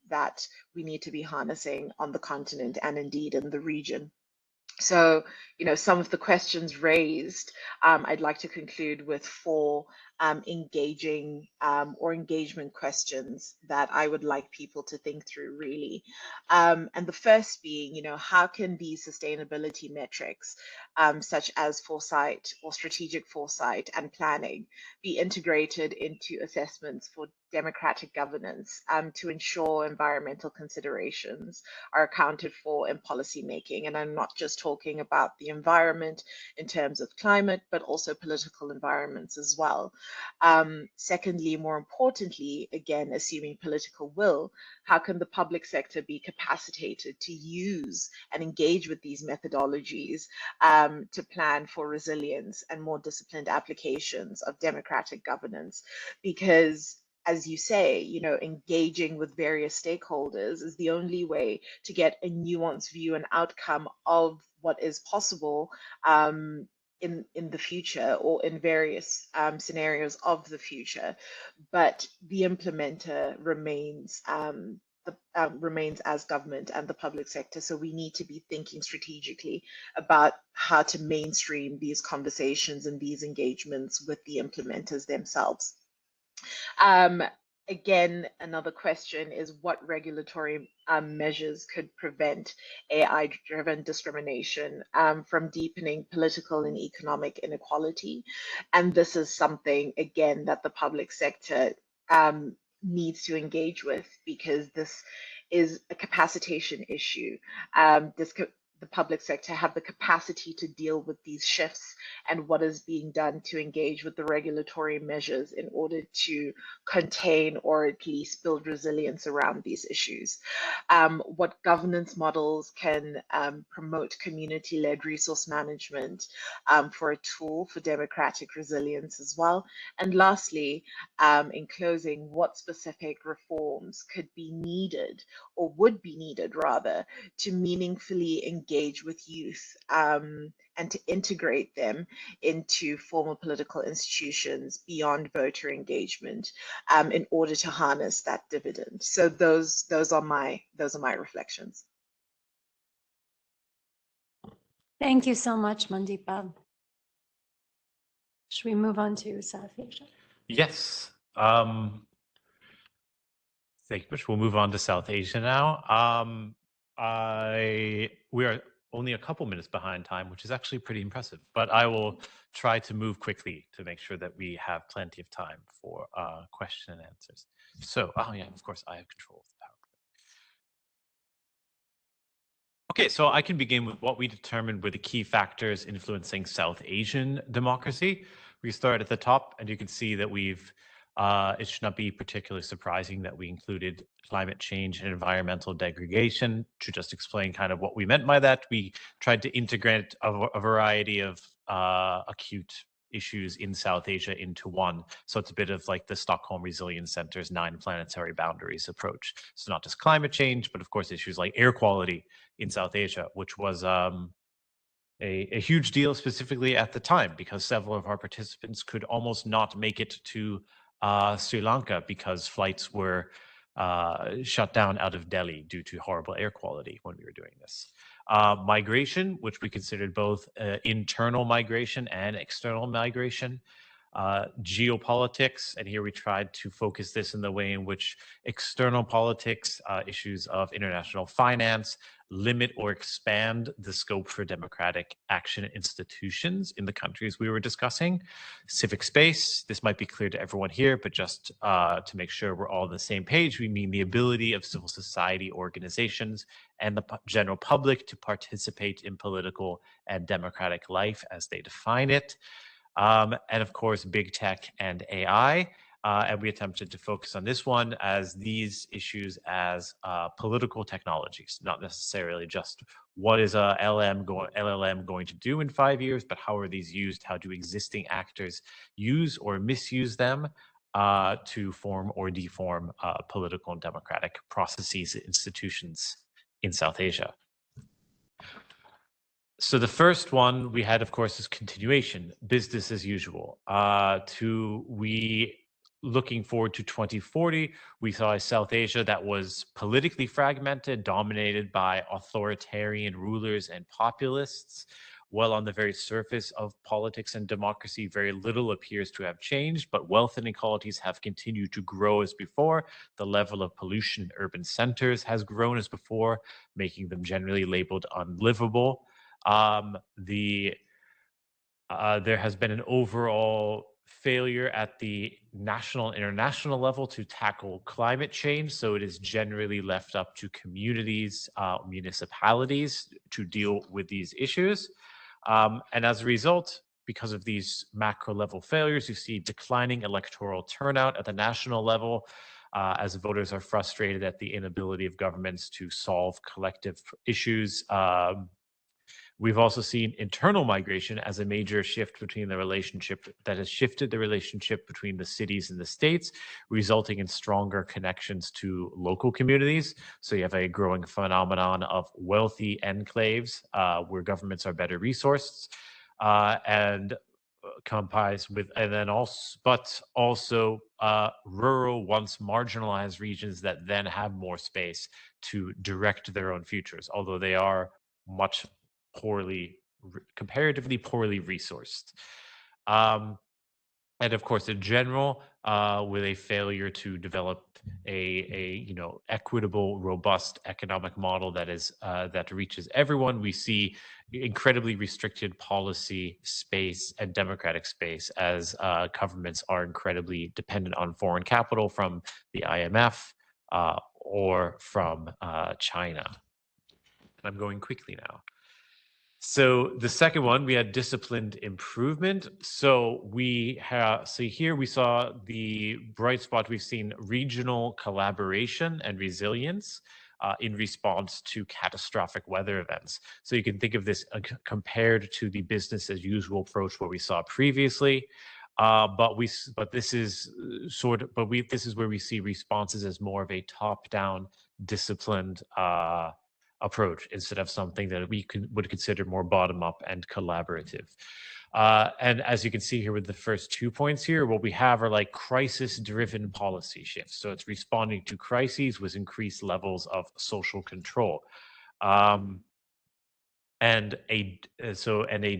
that we need to be harnessing on the continent and indeed in the region. So, some of the questions raised, I'd like to conclude with four engaging or engagement questions that I would like people to think through, really. And the first being, how can these sustainability metrics, such as foresight or strategic foresight and planning, be integrated into assessments for democratic governance to ensure environmental considerations are accounted for in policy making? And I'm not just talking about the environment in terms of climate, but also political environments as well. Secondly, more importantly, again, assuming political will, how can the public sector be capacitated to use and engage with these methodologies to plan for resilience and more disciplined applications of democratic governance? Because, as you say, engaging with various stakeholders is the only way to get a nuanced view and outcome of what is possible in the future, or in various scenarios of the future. But the implementer remains remains as government and the public sector. So we need to be thinking strategically about how to mainstream these conversations and these engagements with the implementers themselves. Again, another question is what regulatory measures could prevent AI-driven discrimination from deepening political and economic inequality? And this is something, again, that the public sector needs to engage with, because this is a capacitation issue. The public sector have the capacity to deal with these shifts, and what is being done to engage with the regulatory measures in order to contain or at least build resilience around these issues. What governance models can promote community-led resource management for a tool for democratic resilience as well. And lastly, in closing, what specific reforms could be needed, or would be needed rather, to meaningfully engage with youth and to integrate them into formal political institutions beyond voter engagement in order to harness that dividend. So those are my reflections. Thank you so much, Mandeepa. Should we move on to South Asia? Yes. Thank you much. We'll move on to South Asia now. We are only a couple minutes behind time, which is actually pretty impressive, but I will try to move quickly to make sure that we have plenty of time for question and answers. So, oh yeah, of course, I have control of the PowerPoint. Okay, so I can begin with what we determined were the key factors influencing South Asian democracy. We start at the top, and you can see that it should not be particularly surprising that we included climate change and environmental degradation. To just explain kind of what we meant by that, we tried to integrate a variety of acute issues in South Asia into one. So it's a bit of like the Stockholm Resilience Center's 9 planetary boundaries approach. So not just climate change, but of course issues like air quality in South Asia, which was a huge deal specifically at the time, because several of our participants could almost not make it to Sri Lanka because flights were shut down out of Delhi due to horrible air quality when we were doing this. Migration, which we considered both internal migration and external migration. Geopolitics, and here we tried to focus this in the way in which external politics, issues of international finance, limit or expand the scope for democratic action institutions in the countries we were discussing. Civic space, this might be clear to everyone here, but just to make sure we're all on the same page, we mean the ability of civil society organizations and the general public to participate in political and democratic life as they define it. And of course, big tech and AI. And we attempted to focus on this one as these issues as political technologies, not necessarily just what is a LLM going to do in 5 years, but how are these used? How do existing actors use or misuse them to form or deform political and democratic processes and institutions in South Asia? So the first one we had, of course, is continuation, business as usual. Looking forward to 2040, we saw a South Asia that was politically fragmented, dominated by authoritarian rulers and populists. Well, on the very surface of politics and democracy, very little appears to have changed, but wealth inequalities have continued to grow as before. The level of pollution in urban centers has grown as before, making them generally labeled unlivable. There has been an overall failure at the national and international level to tackle climate change. So it is generally left up to communities, municipalities to deal with these issues. And as a result, because of these macro level failures, you see declining electoral turnout at the national level, as voters are frustrated at the inability of governments to solve collective issues. We've also seen internal migration as a major shift between the relationship that has shifted the relationship between the cities and the states, resulting in stronger connections to local communities. So you have a growing phenomenon of wealthy enclaves where governments are better resourced and combines with, and then also, but also rural, once marginalized regions that then have more space to direct their own futures, although they are much comparatively poorly resourced. And of course, in general, with a failure to develop a equitable, robust economic model that reaches everyone, we see incredibly restricted policy space and democratic space as governments are incredibly dependent on foreign capital from the IMF or from China. And I'm going quickly now. So the second one, we had disciplined improvement. So here we saw the bright spot. We've seen regional collaboration and resilience in response to catastrophic weather events. So you can think of this compared to the business as usual approach what we saw previously. This is where we see responses as more of a top-down, disciplined approach instead of something that we would consider more bottom-up and collaborative. And as you can see here with the first 2 points here, what we have are like crisis-driven policy shifts. So it's responding to crises with increased levels of social control. And a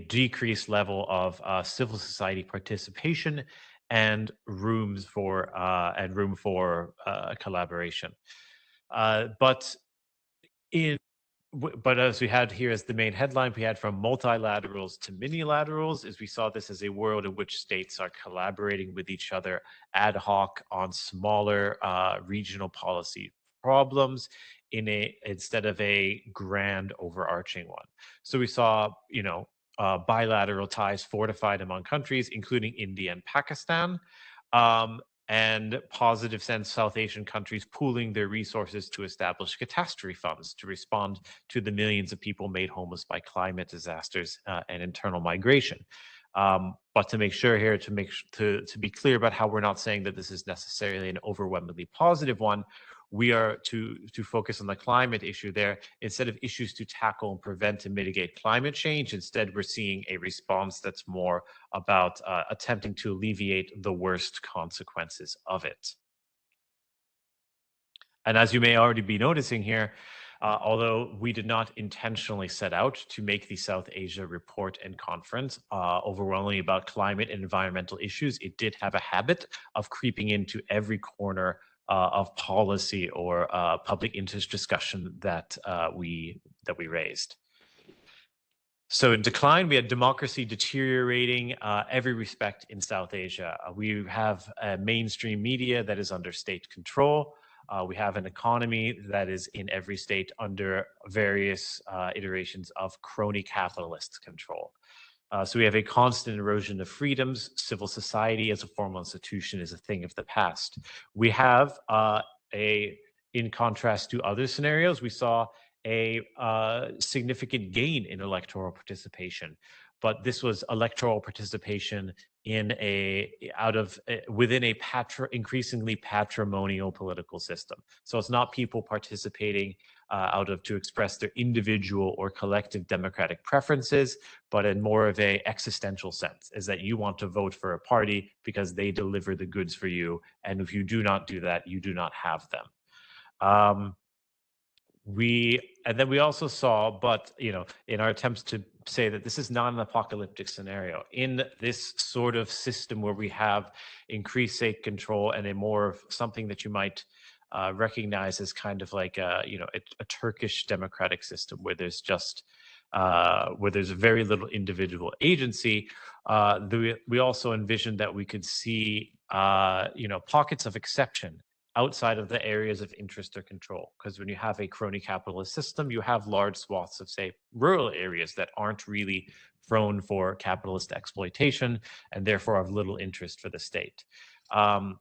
decreased level of civil society participation and room for collaboration. But as we had here as the main headline, we had from multilaterals to minilaterals, is we saw this as a world in which states are collaborating with each other ad hoc on smaller regional policy problems instead of a grand overarching one. So we saw, bilateral ties fortified among countries, including India and Pakistan. And positive sense South Asian countries pooling their resources to establish catastrophe funds to respond to the millions of people made homeless by climate disasters and internal migration. But to make sure here, to be clear about how we're not saying that this is necessarily an overwhelmingly positive one, we are to focus on the climate issue there instead of issues to tackle and prevent and mitigate climate change. Instead, we're seeing a response that's more about attempting to alleviate the worst consequences of it. And as you may already be noticing here, although we did not intentionally set out to make the South Asia report and conference overwhelmingly about climate and environmental issues, it did have a habit of creeping into every corner of policy or public interest discussion that we raised. So in decline, we had democracy deteriorating every respect in South Asia. We have a mainstream media that is under state control. We have an economy that is in every state under various iterations of crony capitalist control. So we have a constant erosion of freedoms. Civil society as a formal institution is a thing of the past. We have in contrast to other scenarios, we saw a significant gain in electoral participation, but this was electoral participation in within a increasingly patrimonial political system. So it's not people participating to express their individual or collective democratic preferences, but in more of a existential sense, is that you want to vote for a party because they deliver the goods for you, and if you do not do that, you do not have them. And then we also saw, but in our attempts to say that this is not an apocalyptic scenario, in this sort of system where we have increased state control and a more of something that you might recognize as kind of like a Turkish democratic system where there's just where there's very little individual agency. We also envisioned that we could see pockets of exception outside of the areas of interest or control. Because when you have a crony capitalist system, you have large swaths of, say, rural areas that aren't really prone for capitalist exploitation and therefore have little interest for the state. And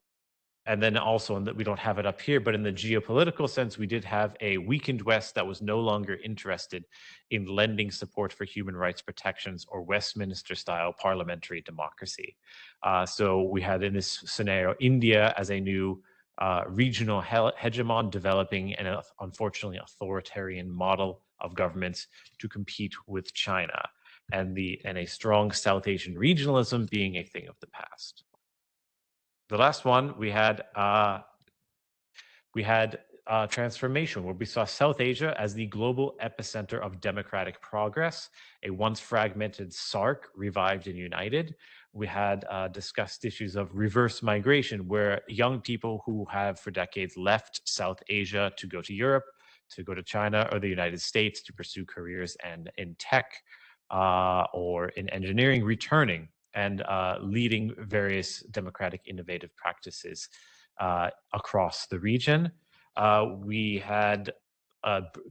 then also, and that we don't have it up here, but in the geopolitical sense, we did have a weakened West that was no longer interested in lending support for human rights protections or Westminster-style parliamentary democracy. So we had in this scenario, India as a new regional hegemon developing an unfortunately authoritarian model of governments to compete with China, and a strong South Asian regionalism being a thing of the past. The last one we had transformation, where we saw South Asia as the global epicenter of democratic progress, a once fragmented SARC revived and united. We had discussed issues of reverse migration, where young people who have for decades left South Asia to go to Europe, to go to China or the United States to pursue careers in tech or in engineering, returning and leading various democratic innovative practices across the region. We had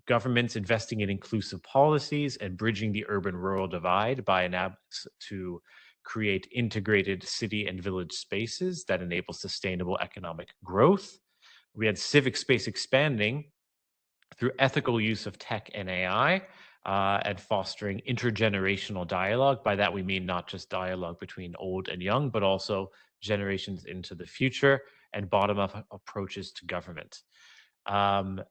governments investing in inclusive policies and bridging the urban-rural divide by to create integrated city and village spaces that enable sustainable economic growth. We had civic space expanding through ethical use of tech and AI, and fostering intergenerational dialogue. By that, we mean not just dialogue between old and young, but also generations into the future and bottom-up approaches to government. And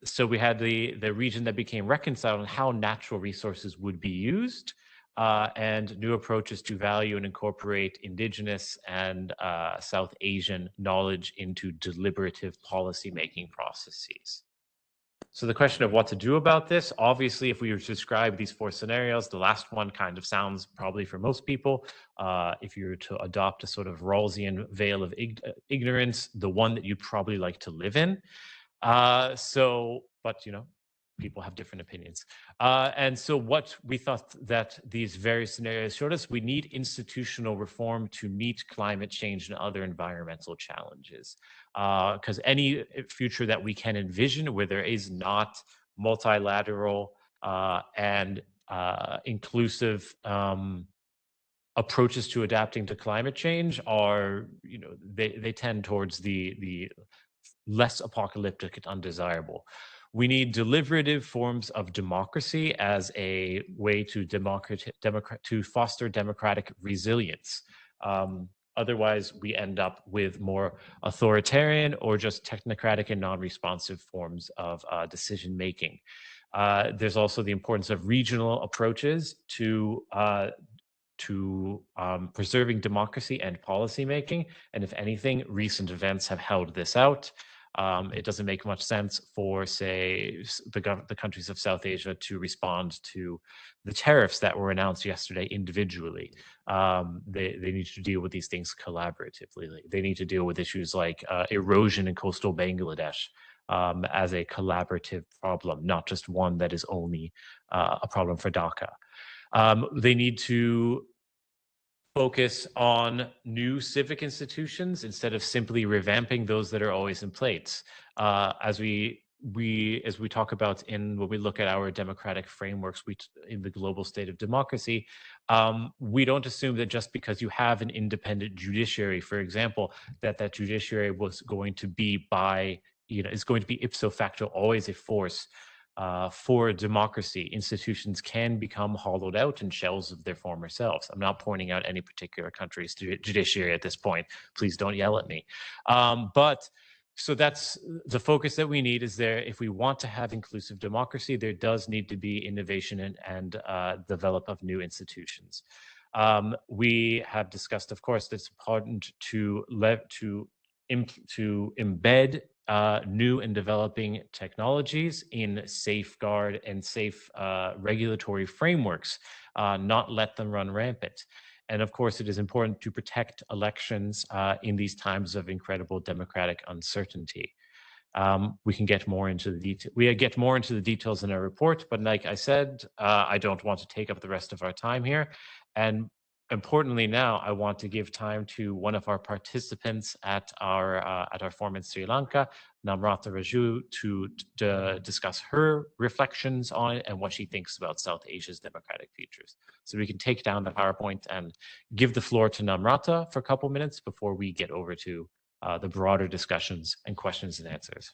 so we had the region that became reconciled on how natural resources would be used, and new approaches to value and incorporate indigenous and South Asian knowledge into deliberative policy-making processes. So the question of what to do about this, obviously, if we were to describe these four scenarios, the last one kind of sounds probably for most people, if you were to adopt a sort of Rawlsian veil of ignorance, the one that you'd probably like to live in. But people have different opinions. And so what we thought that these various scenarios showed us, we need institutional reform to meet climate change and other environmental challenges. Because any future that we can envision where there is not multilateral and inclusive approaches to adapting to climate change are, they tend towards the less apocalyptic and undesirable. We need deliberative forms of democracy as a way to foster democratic resilience. Otherwise, we end up with more authoritarian or just technocratic and non-responsive forms of decision-making. There's also the importance of regional approaches to preserving democracy and policymaking. And if anything, recent events have held this out. It doesn't make much sense for, say, the countries of South Asia to respond to the tariffs that were announced yesterday individually. They need to deal with these things collaboratively. They need to deal with issues like erosion in coastal Bangladesh as a collaborative problem, not just one that is only a problem for Dhaka. They need to focus on new civic institutions instead of simply revamping those that are always in place. As we talk about when we look at our democratic frameworks, in the global state of democracy, we don't assume that just because you have an independent judiciary, for example, that judiciary was going to be is going to be ipso facto always a force. For democracy, institutions can become hollowed out and shells of their former selves. I'm not pointing out any particular country's judiciary at this point. Please don't yell at me. So that's the focus that we need is there. If we want to have inclusive democracy, there does need to be innovation and develop of new institutions. We have discussed, of course, that it's important to embed new and developing technologies in safeguard and safe regulatory frameworks, not let them run rampant. And of course, it is important to protect elections in these times of incredible democratic uncertainty. We can get more into the detail. We get more into the details in our report, but like I said, I don't want to take up the rest of our time here. And importantly, now I want to give time to one of our participants at our forum in Sri Lanka, Namrata Raju, to discuss her reflections on it and what she thinks about South Asia's democratic futures. So we can take down the PowerPoint and give the floor to Namrata for a couple minutes before we get over to the broader discussions and questions and answers.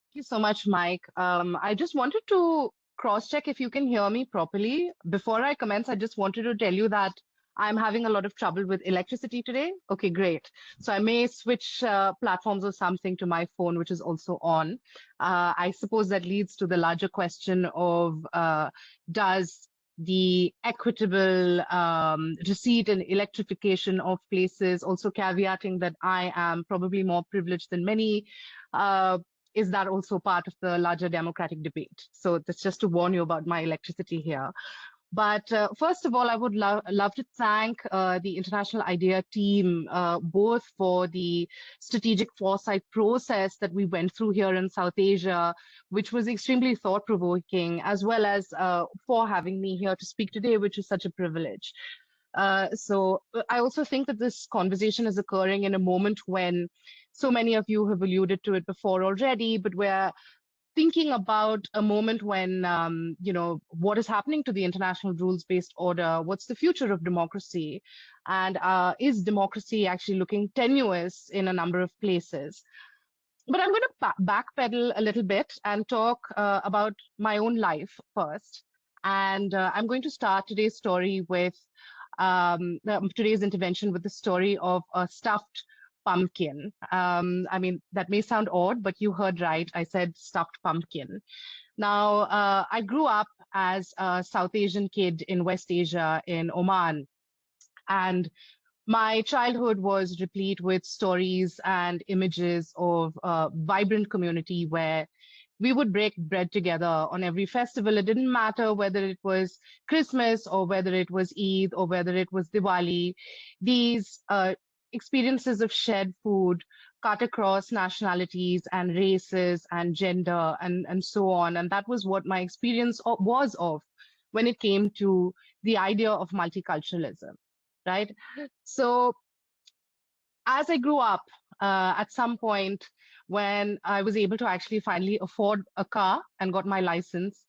Thank you so much, Mike. I just wanted to cross-check if you can hear me properly. Before I commence, I just wanted to tell you that I'm having a lot of trouble with electricity today. Okay, great. So I may switch platforms or something to my phone, which is also on. I suppose that leads to the larger question of does the equitable receipt and electrification of places, also caveating that I am probably more privileged than many, is that also part of the larger democratic debate? So that's just to warn you about my electricity here. But first of all, I would love to thank the International IDEA team, both for the strategic foresight process that we went through here in South Asia, which was extremely thought-provoking, as well as for having me here to speak today, which is such a privilege. So I also think that this conversation is occurring in a moment when so many of you have alluded to it before already, but we're thinking about a moment when, you know, what is happening to the international rules-based order? What's the future of democracy? And is democracy actually looking tenuous in a number of places? But I'm going to backpedal a little bit and talk about my own life first. And I'm going to start today's story with today's intervention with the story of a stuffed pumpkin. I mean, that may sound odd, but you heard right. I said stuffed pumpkin. Now, I grew up as a South Asian kid in West Asia, in Oman. And my childhood was replete with stories and images of a vibrant community where we would break bread together on every festival. It didn't matter whether it was Christmas or whether it was Eid or whether it was Diwali. These experiences of shared food cut across nationalities and races and gender and so on. And that was what my experience was of when it came to the idea of multiculturalism, right? So as I grew up, at some point when I was able to actually finally afford a car and got my license,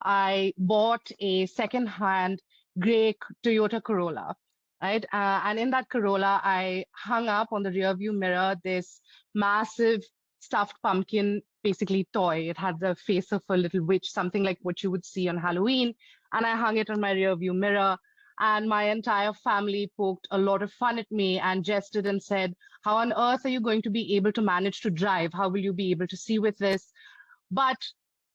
I bought a second-hand gray Toyota Corolla, right? And in that Corolla, I hung up on the rear view mirror this massive stuffed pumpkin, basically toy. It had the face of a little witch, something like what you would see on Halloween. And I hung it on my rear view mirror. And my entire family poked a lot of fun at me and jested and said, how on earth are you going to be able to manage to drive? How will you be able to see with this? But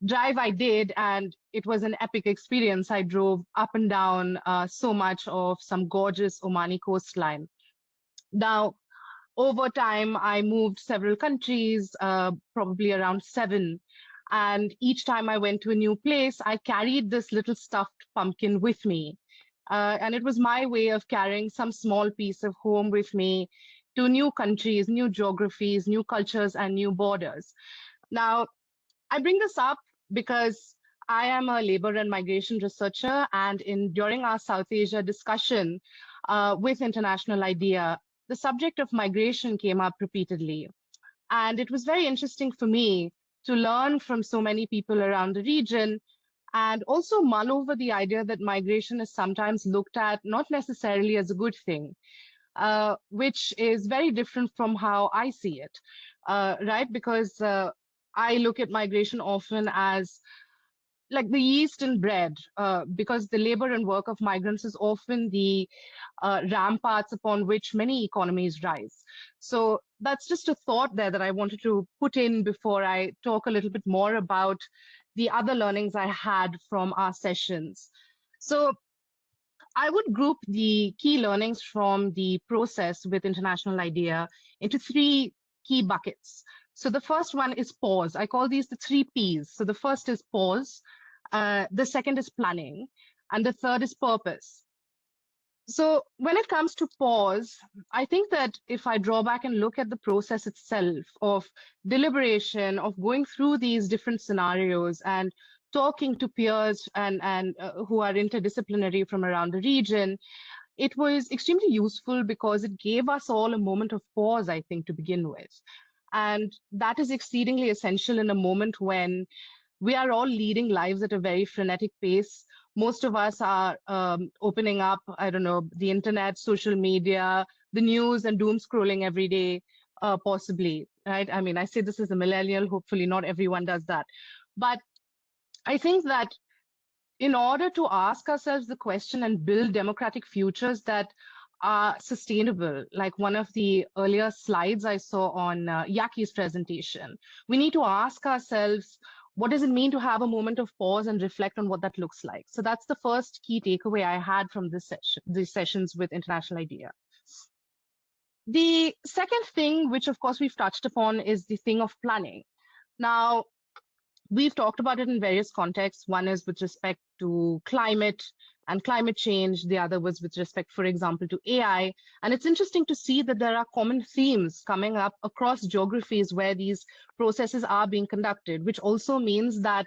drive I did, and it was an epic experience. I drove up and down so much of some gorgeous Omani coastline. Now, over time, I moved several countries, probably around 7. And each time I went to a new place, I carried this little stuffed pumpkin with me. And it was my way of carrying some small piece of home with me to new countries, new geographies, new cultures, and new borders. Now, I bring this up because I am a labor and migration researcher, and during our South Asia discussion with International IDEA, the subject of migration came up repeatedly. And it was very interesting for me to learn from so many people around the region and also mull over the idea that migration is sometimes looked at not necessarily as a good thing, which is very different from how I see it, right? Because I look at migration often as like the yeast in bread, because the labor and work of migrants is often the ramparts upon which many economies rise. So that's just a thought there that I wanted to put in before I talk a little bit more about the other learnings I had from our sessions. So I would group the key learnings from the process with International IDEA into 3 key buckets. So the first one is pause. I call these the 3 Ps. So the first is pause, the second is planning, and the third is purpose. So when it comes to pause, I think that if I draw back and look at the process itself of deliberation, of going through these different scenarios and talking to peers and who are interdisciplinary from around the region, it was extremely useful because it gave us all a moment of pause, I think, to begin with. And that is exceedingly essential in a moment when we are all leading lives at a very frenetic pace. Most of us are opening up, I don't know, the internet, social media, the news, and doom scrolling every day, possibly, right? I mean, I say this as a millennial, hopefully not everyone does that. But I think that in order to ask ourselves the question and build democratic futures that are sustainable, like one of the earlier slides I saw on Yaki's presentation, we need to ask ourselves, what does it mean to have a moment of pause and reflect on what that looks like? So that's the first key takeaway I had from this session, these sessions with International IDEA. The second thing, which of course we've touched upon, is the thing of planning. Now, we've talked about it in various contexts. One is with respect to climate and climate change. The other was with respect, for example, to AI. And it's interesting to see that there are common themes coming up across geographies where these processes are being conducted, which also means that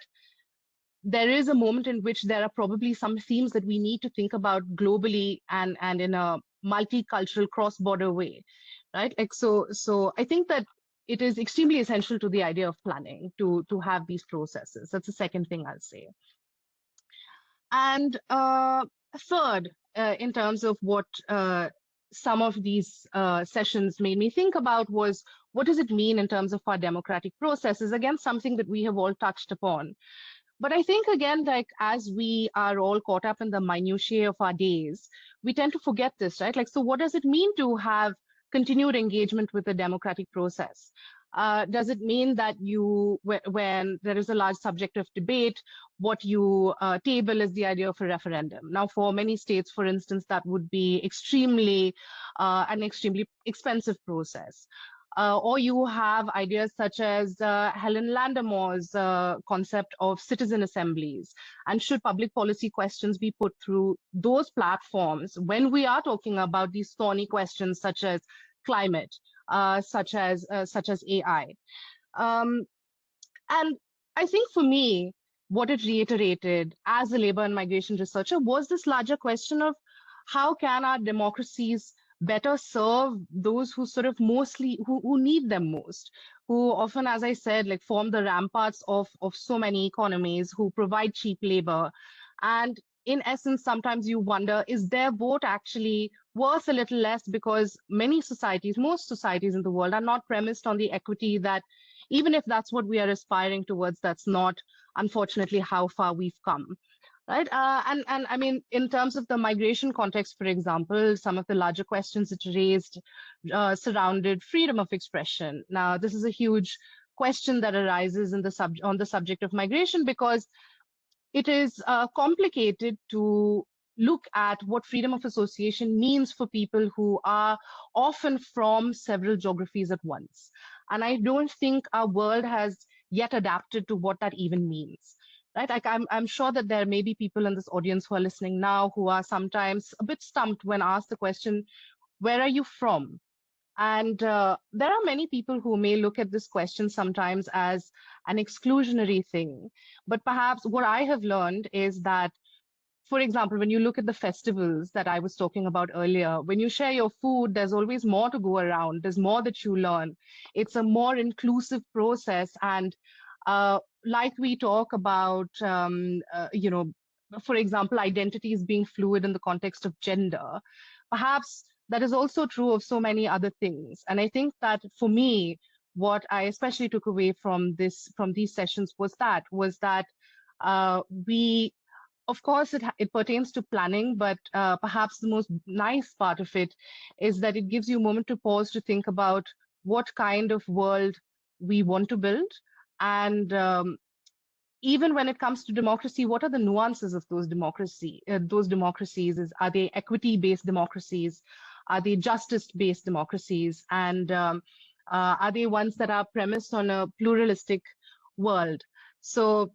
there is a moment in which there are probably some themes that we need to think about globally and in a multicultural cross-border way, right? Like so I think that it is extremely essential to the idea of planning to have these processes. That's the second thing I'll say. And third, in terms of what some of these sessions made me think about was, what does it mean in terms of our democratic processes? Again, something that we have all touched upon. But I think, again, like as we are all caught up in the minutiae of our days, we tend to forget this, right? Like, so what does it mean to have continued engagement with the democratic process? Does it mean that you, when there is a large subject of debate, what you table is the idea of a referendum? Now, for many states, for instance, that would be an extremely expensive process. Or you have ideas such as Helen Landamore's concept of citizen assemblies. And should public policy questions be put through those platforms when we are talking about these thorny questions such as climate, such as AI? And I think for me, what it reiterated as a labor and migration researcher was this larger question of how can our democracies better serve those who sort of mostly who need them most, who often, as I said, like form the ramparts of so many economies, who provide cheap labor. And in essence, sometimes you wonder, is their vote actually worth a little less because many societies, most societies in the world are not premised on the equity that, even if that's what we are aspiring towards, that's not, unfortunately, how far we've come. Right. And I mean, in terms of the migration context, for example, some of the larger questions it raised surrounded freedom of expression. Now, this is a huge question that arises in on the subject of migration because it is complicated to look at what freedom of association means for people who are often from several geographies at once. And I don't think our world has yet adapted to what that even means. Right? Like I'm sure that there may be people in this audience who are listening now who are sometimes a bit stumped when asked the question, where are you from? And there are many people who may look at this question sometimes as an exclusionary thing. But perhaps what I have learned is that, for example, when you look at the festivals that I was talking about earlier, when you share your food, there's always more to go around. There's more that you learn. It's a more inclusive process. And like we talk about, for example, identities being fluid in the context of gender, perhaps that is also true of so many other things. And I think that for me, what I especially took away from these sessions was that we, of course, it pertains to planning, but perhaps the most nice part of it is that it gives you a moment to pause to think about what kind of world we want to build. And even when it comes to democracy, what are the nuances of those democracies? Are they equity-based democracies? Are they justice-based democracies? And are they ones that are premised on a pluralistic world? So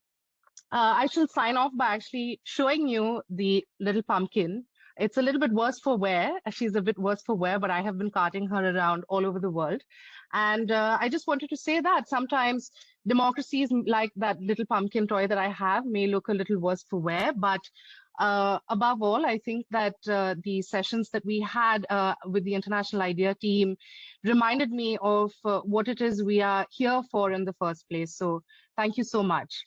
I shall sign off by actually showing you the little pumpkin. It's a little bit worse for wear. She's a bit worse for wear, but I have been carting her around all over the world. And I just wanted to say that sometimes democracies like that little pumpkin toy that I have may look a little worse for wear, but above all, I think that the sessions that we had with the International IDEA team reminded me of what it is we are here for in the first place. So thank you so much.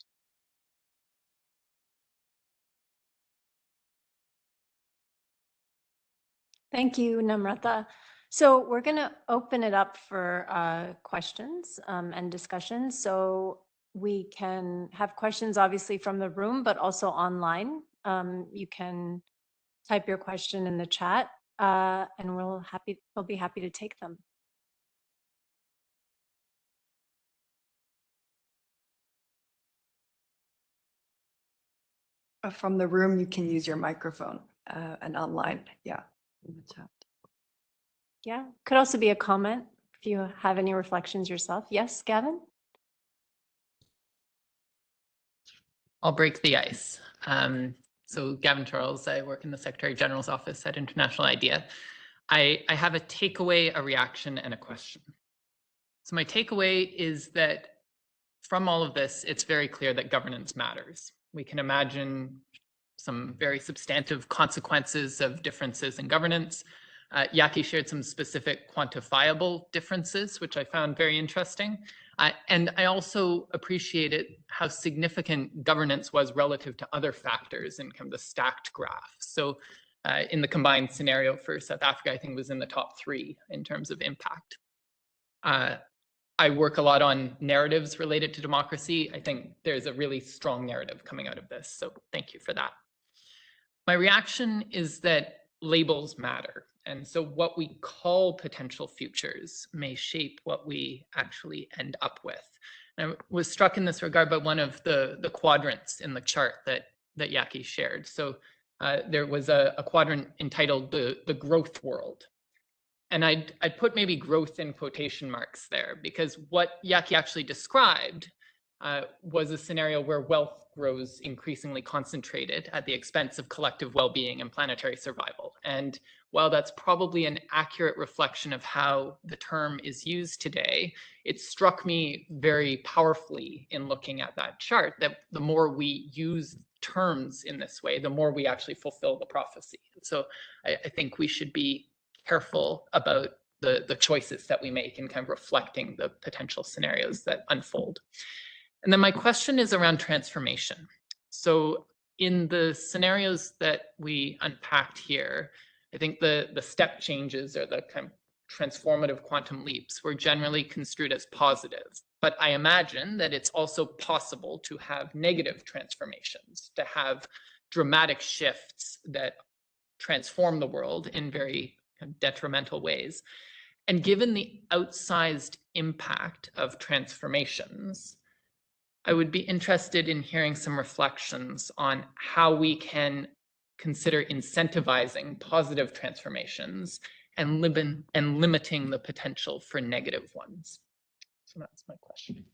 Thank you, Namrata. So we're going to open it up for questions and discussions. So we can have questions, obviously, from the room, but also online. You can type your question in the chat, and we'll be happy to take them. From the room, you can use your microphone, and online, yeah, in the chat. Yeah, could also be a comment if you have any reflections yourself. Yes, Gavin? I'll break the ice. So Gavin Charles, I work in the Secretary General's office at International IDEA. I have a takeaway, a reaction, and a question. So my takeaway is that from all of this, it's very clear that governance matters. We can imagine some very substantive consequences of differences in governance. Yaki shared some specific quantifiable differences, which I found very interesting. And I also appreciated how significant governance was relative to other factors in kind of the stacked graph. So in the combined scenario for South Africa, I think was in the top 3 in terms of impact. I work a lot on narratives related to democracy. I think there's a really strong narrative coming out of this. So thank you for that. My reaction is that labels matter. And so what we call potential futures may shape what we actually end up with. And I was struck in this regard by one of the quadrants in the chart that Yaki shared. So there was a quadrant entitled the growth world. And I'd put maybe growth in quotation marks there, because what Yaki actually described was a scenario where wealth grows increasingly concentrated at the expense of collective well-being and planetary survival. And while that's probably an accurate reflection of how the term is used today, it struck me very powerfully in looking at that chart that the more we use terms in this way, the more we actually fulfill the prophecy. So I think we should be careful about the choices that we make and kind of reflecting the potential scenarios that unfold. And then my question is around transformation. So in the scenarios that we unpacked here, I think the step changes or the kind of transformative quantum leaps were generally construed as positive. But I imagine that it's also possible to have negative transformations, to have dramatic shifts that transform the world in very detrimental ways. And given the outsized impact of transformations, I would be interested in hearing some reflections on how we can consider incentivizing positive transformations and limiting the potential for negative ones? So that's my question.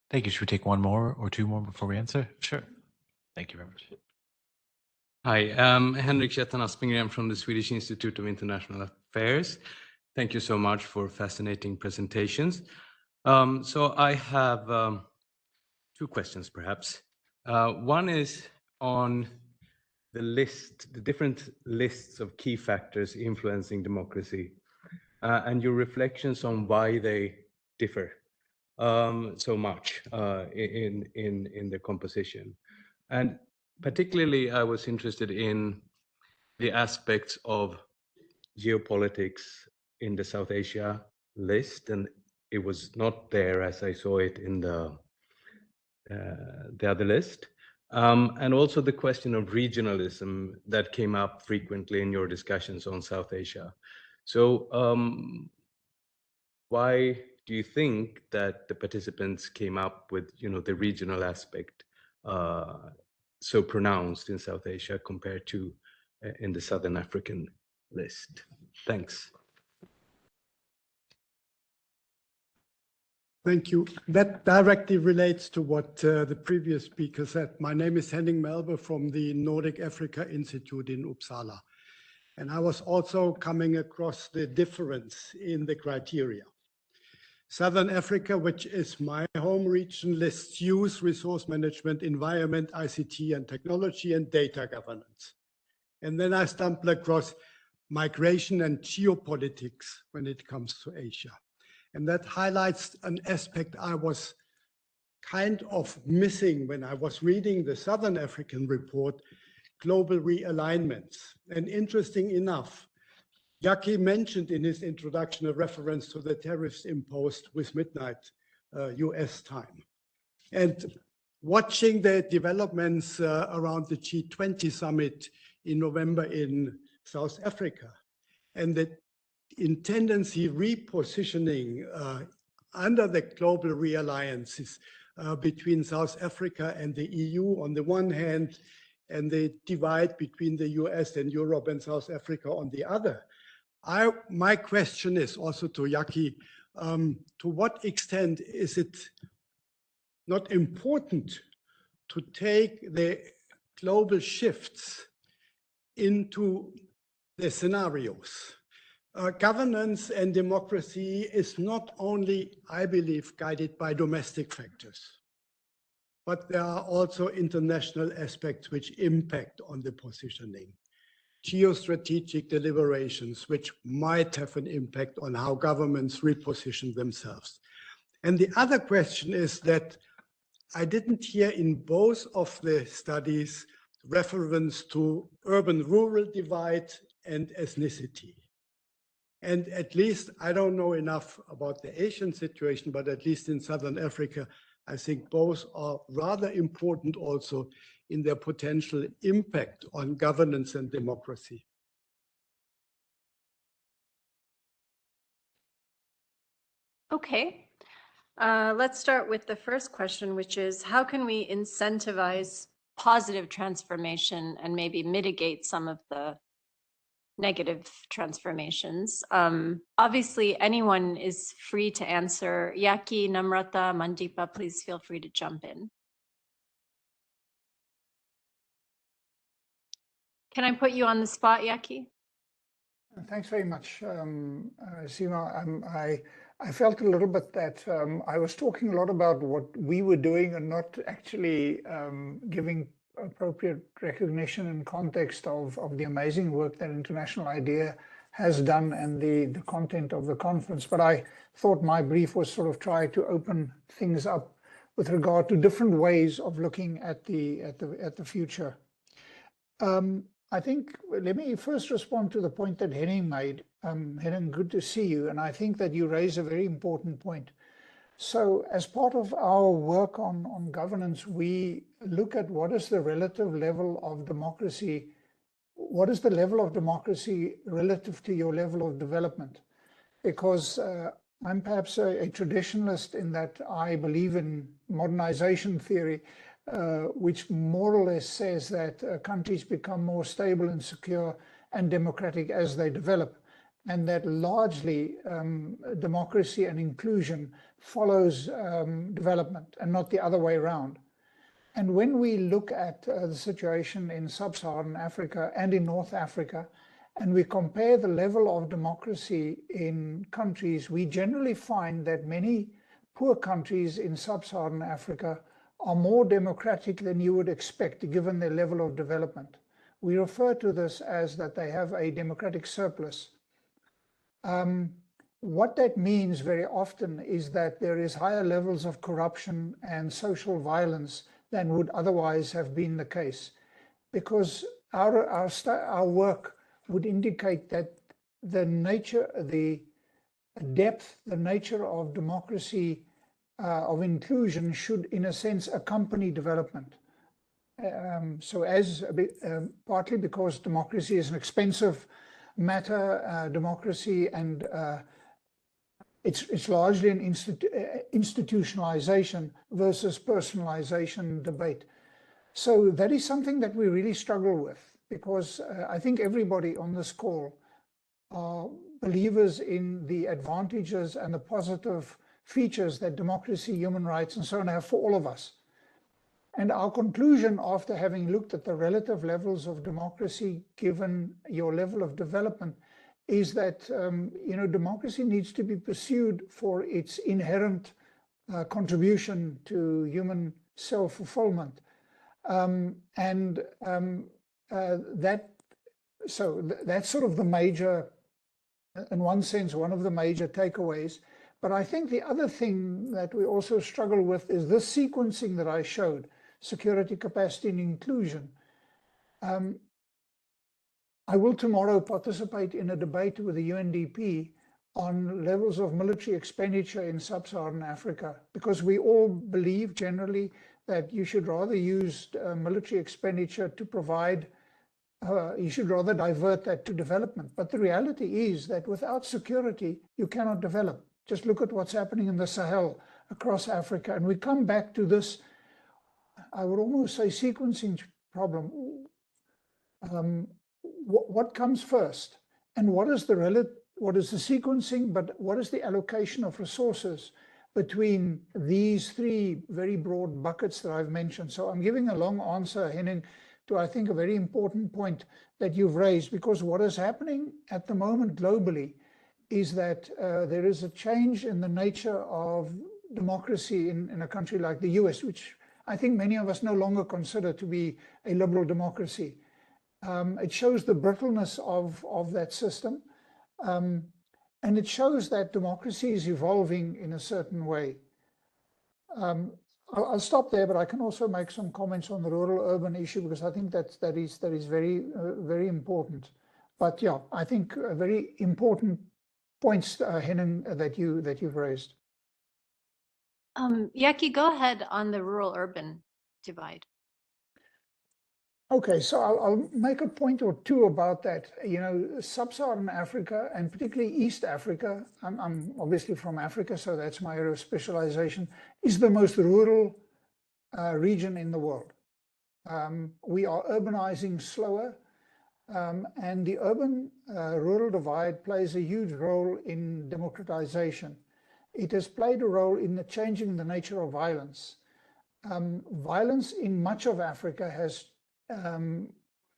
Thank you. Should we take one more or two more before we answer? Sure. Thank you very much. Hi, Henrik Kjetan Aspengren from the Swedish Institute of International Affairs. Thank you so much for fascinating presentations. So I have two questions, perhaps. One is on the different lists of key factors influencing democracy, and your reflections on why they differ so much in the composition. And particularly, I was interested in the aspects of geopolitics in the South Asia list, and it was not there as I saw it in the other list. And also the question of regionalism that came up frequently in your discussions on South Asia. So why do you think that the participants came up with, the regional aspect so pronounced in South Asia compared to in the Southern African list? Thanks. Thank you. That directly relates to what the previous speaker said. My name is Henning Melbe from the Nordic Africa Institute in Uppsala. And I was also coming across the difference in the criteria. Southern Africa, which is my home region, lists use, resource management, environment, ICT and technology, and data governance. And then I stumble across migration and geopolitics when it comes to Asia. And that highlights an aspect I was kind of missing when I was reading the Southern African report, global realignments. And interesting enough, Yaki mentioned in his introduction a reference to the tariffs imposed with midnight US time. And watching the developments around the G20 summit in November in South Africa, and the tendency repositioning under the global realliances between South Africa and the EU on the one hand, and the divide between the US and Europe and South Africa on the other. My question is also to Yaki, to what extent is it not important to take the global shifts into the scenarios? Governance and democracy is not only, I believe, guided by domestic factors, but there are also international aspects which impact on the positioning. Geostrategic deliberations, which might have an impact on how governments reposition themselves. And the other question is that I didn't hear in both of the studies reference to urban-rural divide and ethnicity. And at least, I don't know enough about the Asian situation, but at least in Southern Africa, I think both are rather important also in their potential impact on governance and democracy. Okay, let's start with the first question, which is how can we incentivize positive transformation and maybe mitigate some of the negative transformations? Obviously, anyone is free to answer. Yaki, Namrata, Mandeepa, please feel free to jump in. Can I put you on the spot, Yaki? Thanks very much, Seema. I felt a little bit that I was talking a lot about what we were doing and not actually giving appropriate recognition and context of the amazing work that International IDEA has done and the content of the conference. But I thought my brief was sort of try to open things up with regard to different ways of looking at the future. I think, let me first respond to the point that Henning made. Henning, good to see you. And I think that you raise a very important point. So as part of our work on governance, we look at what is the relative level of democracy, what is the level of democracy relative to your level of development? Because I'm perhaps a traditionalist in that I believe in modernization theory, which more or less says that countries become more stable and secure and democratic as they develop, and that largely democracy and inclusion follows development and not the other way around. And when we look at the situation in sub-Saharan Africa and in North Africa, and we compare the level of democracy in countries, we generally find that many poor countries in sub-Saharan Africa are more democratic than you would expect given their level of development. We refer to this as that they have a democratic surplus. What that means very often is that there is higher levels of corruption and social violence than would otherwise have been the case, because our work would indicate that the nature, the depth, the nature of democracy, of inclusion should, in a sense, accompany development. So as partly because democracy is an expensive matter, democracy, and it's largely an institutionalization versus personalization debate. So that is something that we really struggle with, because I think everybody on this call are believers in the advantages and the positive features that democracy, human rights, and so on have for all of us. And our conclusion after having looked at the relative levels of democracy given your level of development is that democracy needs to be pursued for its inherent contribution to human self-fulfillment. That's sort of the major, in one sense, one of the major takeaways. But I think the other thing that we also struggle with is this sequencing that I showed: security, capacity, and inclusion. I will tomorrow participate in a debate with the UNDP on levels of military expenditure in sub-Saharan Africa, because we all believe generally that you should rather use military expenditure to provide, you should rather divert that to development. But the reality is that without security, you cannot develop. Just look at what's happening in the Sahel across Africa. And we come back to this, I would almost say, sequencing problem. What comes first? And what is the sequencing, but what is the allocation of resources between these three very broad buckets that I've mentioned? So I'm giving a long answer, Henning, to, I think, a very important point that you've raised, because what is happening at the moment globally is that there is a change in the nature of democracy in a country like the US, which I think many of us no longer consider to be a liberal democracy. It shows the brittleness of that system. And it shows that democracy is evolving in a certain way. I'll stop there, but I can also make some comments on the rural-urban issue, because I think that is very, very important. But yeah, I think very important points, Henning, that you've raised. Yaki, go ahead on the rural-urban divide. Okay, so I'll make a point or two about that. Sub-Saharan Africa, and particularly East Africa, I'm obviously from Africa, so that's my area of specialization, is the most rural region in the world. We are urbanizing slower, and the urban-rural divide plays a huge role in democratization. It has played a role in changing the nature of violence. Violence in much of Africa has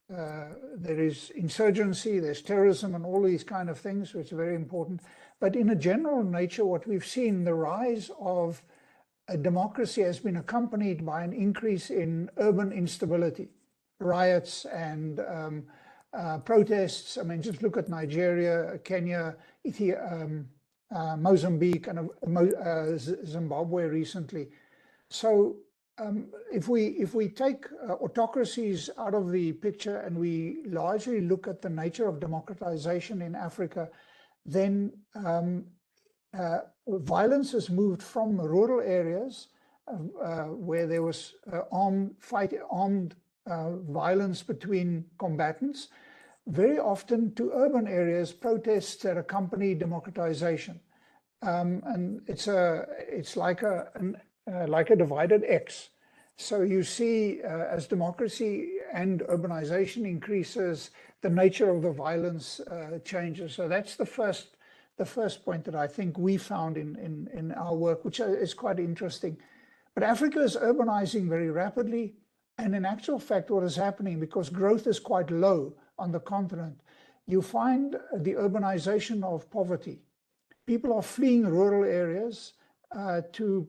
there is insurgency, there's terrorism, and all these kind of things, which are very important. But in a general nature, what we've seen, the rise of a democracy has been accompanied by an increase in urban instability, riots and protests. I mean, just look at Nigeria, Kenya, Ethiopia, Mozambique, and Zimbabwe recently. So if we take autocracies out of the picture and we largely look at the nature of democratization in Africa, then violence has moved from rural areas where there was armed violence between combatants, very often to urban areas, protests that accompany democratization. And it's like a divided X. So you see, as democracy and urbanization increases, the nature of the violence changes. So that's the first point that I think we found in our work, which is quite interesting. But Africa is urbanizing very rapidly. And in actual fact, what is happening, because growth is quite low on the continent, you find the urbanization of poverty. People are fleeing rural areas to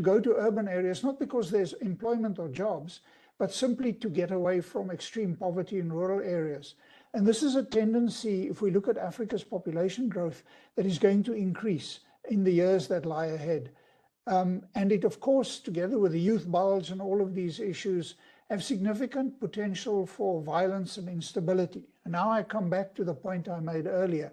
go to urban areas, not because there's employment or jobs, but simply to get away from extreme poverty in rural areas. And this is a tendency, if we look at Africa's population growth, that is going to increase in the years that lie ahead. And it, of course, together with the youth bulge and all of these issues, have significant potential for violence and instability. And now I come back to the point I made earlier.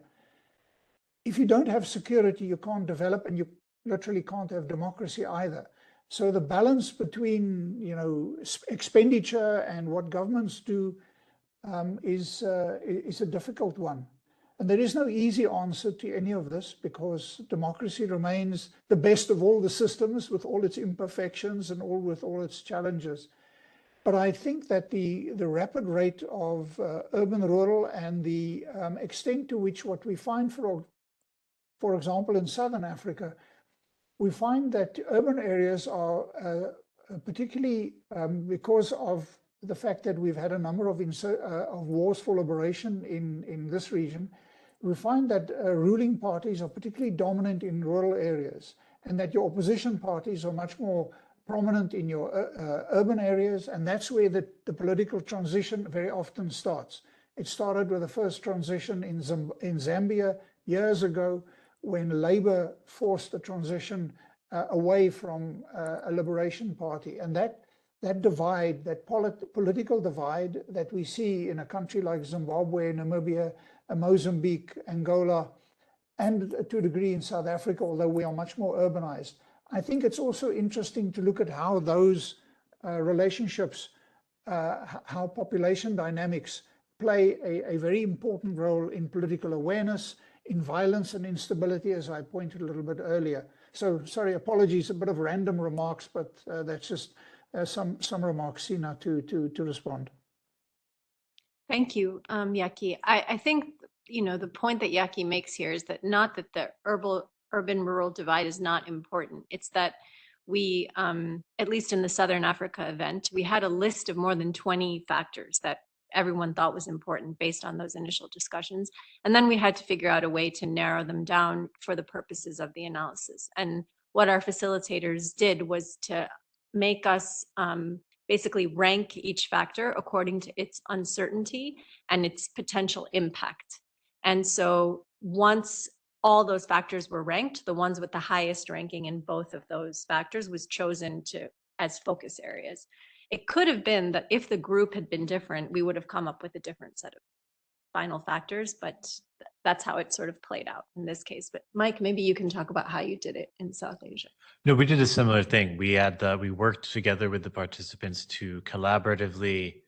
If you don't have security, you can't develop, and you literally can't have democracy either. So the balance between, expenditure and what governments do is a difficult one. And there is no easy answer to any of this, because democracy remains the best of all the systems, with all its imperfections and with all its challenges. But I think that the rapid rate of urban-rural and the extent to which what we find, for example, in Southern Africa, we find that urban areas are particularly because of the fact that we've had a number of wars for liberation in this region. We find that ruling parties are particularly dominant in rural areas, and that your opposition parties are much more prominent in your urban areas, and that's where the political transition very often starts. It started with the first transition in Zambia years ago, when Labour forced the transition away from a liberation party. And that divide, that political divide that we see in a country like Zimbabwe, Namibia, Mozambique, Angola, and to a degree in South Africa, although we are much more urbanized. I think it's also interesting to look at how those relationships, how population dynamics play a very important role in political awareness, in violence and instability, as I pointed a little bit earlier. So, sorry, apologies, a bit of random remarks, but that's just some remarks, Sina, to respond. Thank you, Yaki. I think, the point that Yaki makes here is that not that the urban-rural divide is not important. It's that we, at least in the Southern Africa event, we had a list of more than 20 factors that everyone thought was important based on those initial discussions. And then we had to figure out a way to narrow them down for the purposes of the analysis. And what our facilitators did was to make us basically rank each factor according to its uncertainty and its potential impact. And so once all those factors were ranked, the ones with the highest ranking in both of those factors was chosen as focus areas. It could have been that if the group had been different, we would have come up with a different set of final factors, but that's how it sort of played out in this case. But Mike, maybe you can talk about how you did it in South Asia. No, we did a similar thing. We worked together with the participants to collaboratively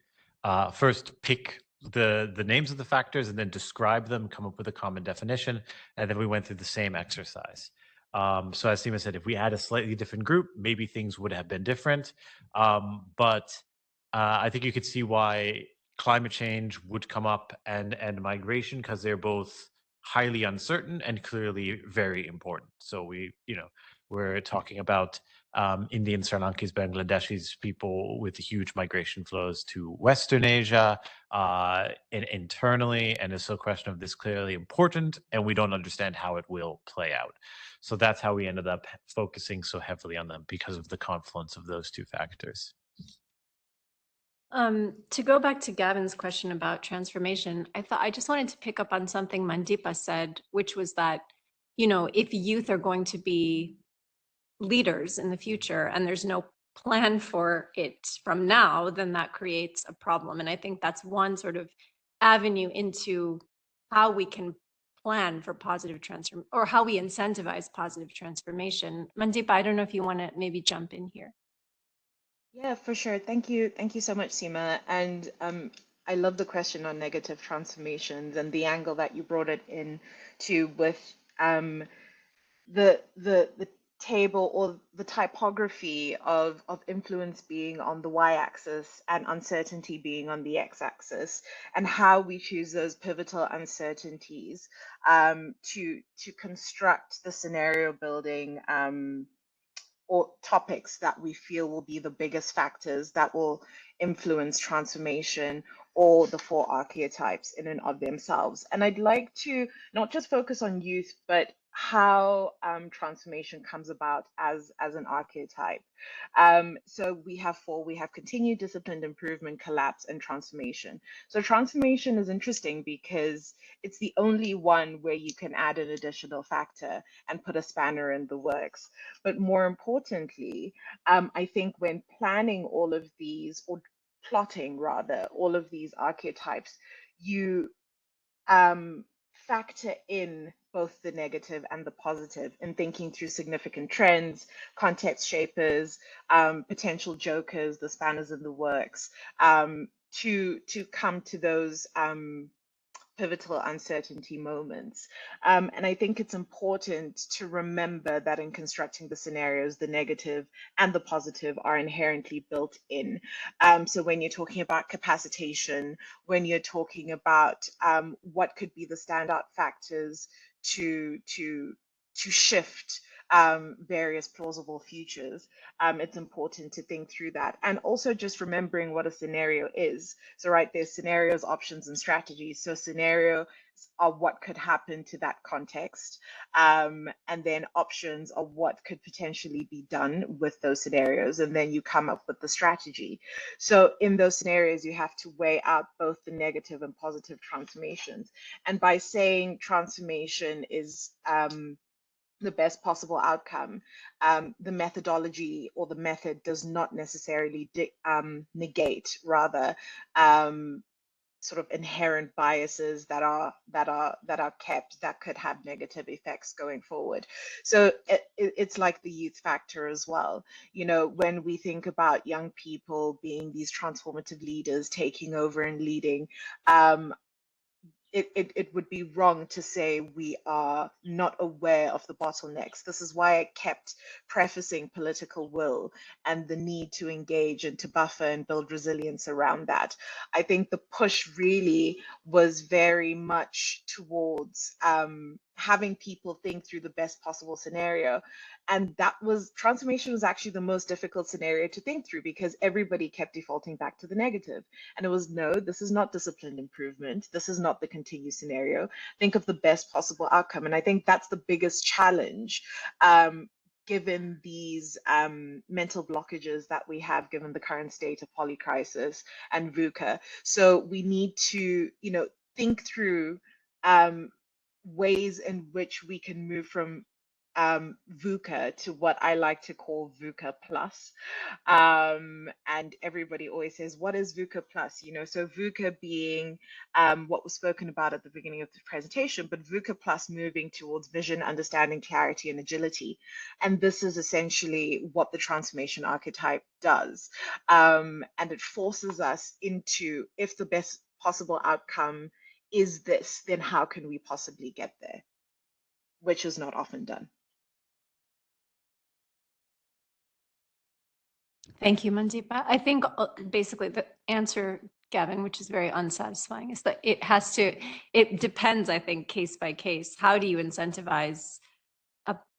first pick the names of the factors and then describe them, come up with a common definition, and then we went through the same exercise. So as Seema said, if we had a slightly different group, maybe things would have been different. But I think you could see why climate change would come up and migration, because they're both highly uncertain and clearly very important. So we're talking about Indian, Sri Lankans, Bangladeshis, people with huge migration flows to Western Asia internally. And it's a question of this clearly important, and we don't understand how it will play out. So that's how we ended up focusing so heavily on them, because of the confluence of those two factors. To go back to Gavin's question about transformation, I just wanted to pick up on something Mandipa said, which was that, if youth are going to be leaders in the future and there's no plan for it from now, then that creates a problem. And I think that's one sort of avenue into how we can plan for positive transformation, or how we incentivize positive transformation. Mandipa, I don't know if you want to maybe jump in here. Yeah, for sure. Thank you. Thank you so much, Seema. And I love the question on negative transformations and the angle that you brought it in to with the table or the typography of influence being on the y-axis and uncertainty being on the x-axis, and how we choose those pivotal uncertainties to construct the scenario building or topics that we feel will be the biggest factors that will influence transformation or the four archetypes in and of themselves. And I'd like to not just focus on youth, but how transformation comes about as an archetype. So we have four. We have continued, disciplined, improvement, collapse, and transformation. So transformation is interesting because it's the only one where you can add an additional factor and put a spanner in the works. But more importantly, I think when planning all of these, or plotting rather, all of these archetypes, you factor in both the negative and the positive in thinking through significant trends, context shapers, potential jokers, the spanners in the works, to come to those pivotal uncertainty moments. And I think it's important to remember that in constructing the scenarios, the negative and the positive are inherently built in. So when you're talking about capacitation, when you're talking about what could be the standout factors to shift various plausible futures, it's important to think through that. And also just remembering what a scenario is. So right, there's scenarios, options, and strategies. So scenarios are what could happen to that context. And then options are what could potentially be done with those scenarios. And then you come up with the strategy. So in those scenarios, you have to weigh out both the negative and positive transformations. And by saying transformation is the best possible outcome, the methodology or the method does not necessarily negate, rather, sort of inherent biases that are kept that could have negative effects going forward. So it's like the youth factor as well. You know, when we think about young people being these transformative leaders, taking over and leading, it would be wrong to say we are not aware of the bottlenecks. This is why I kept prefacing political will and the need to engage and to buffer and build resilience around that. I think the push really was very much towards having people think through the best possible scenario. And that was, transformation was actually the most difficult scenario to think through because everybody kept defaulting back to the negative. And it was, no, this is not disciplined improvement. This is not the continued scenario. Think of the best possible outcome. And I think that's the biggest challenge, given these mental blockages that we have, given the current state of polycrisis and VUCA. So we need to, you know, think through ways in which we can move from VUCA to what I like to call VUCA plus. And everybody always says, what is VUCA plus? You know, so VUCA being what was spoken about at the beginning of the presentation, but VUCA plus moving towards vision, understanding, clarity, and agility. And this is essentially what the transformation archetype does. And it forces us into, if the best possible outcome is this, then how can we possibly get there? Which is not often done. Thank you, Mandeepa. I think basically the answer, Gavin, which is very unsatisfying, is that it depends, I think, case by case. How do you incentivize,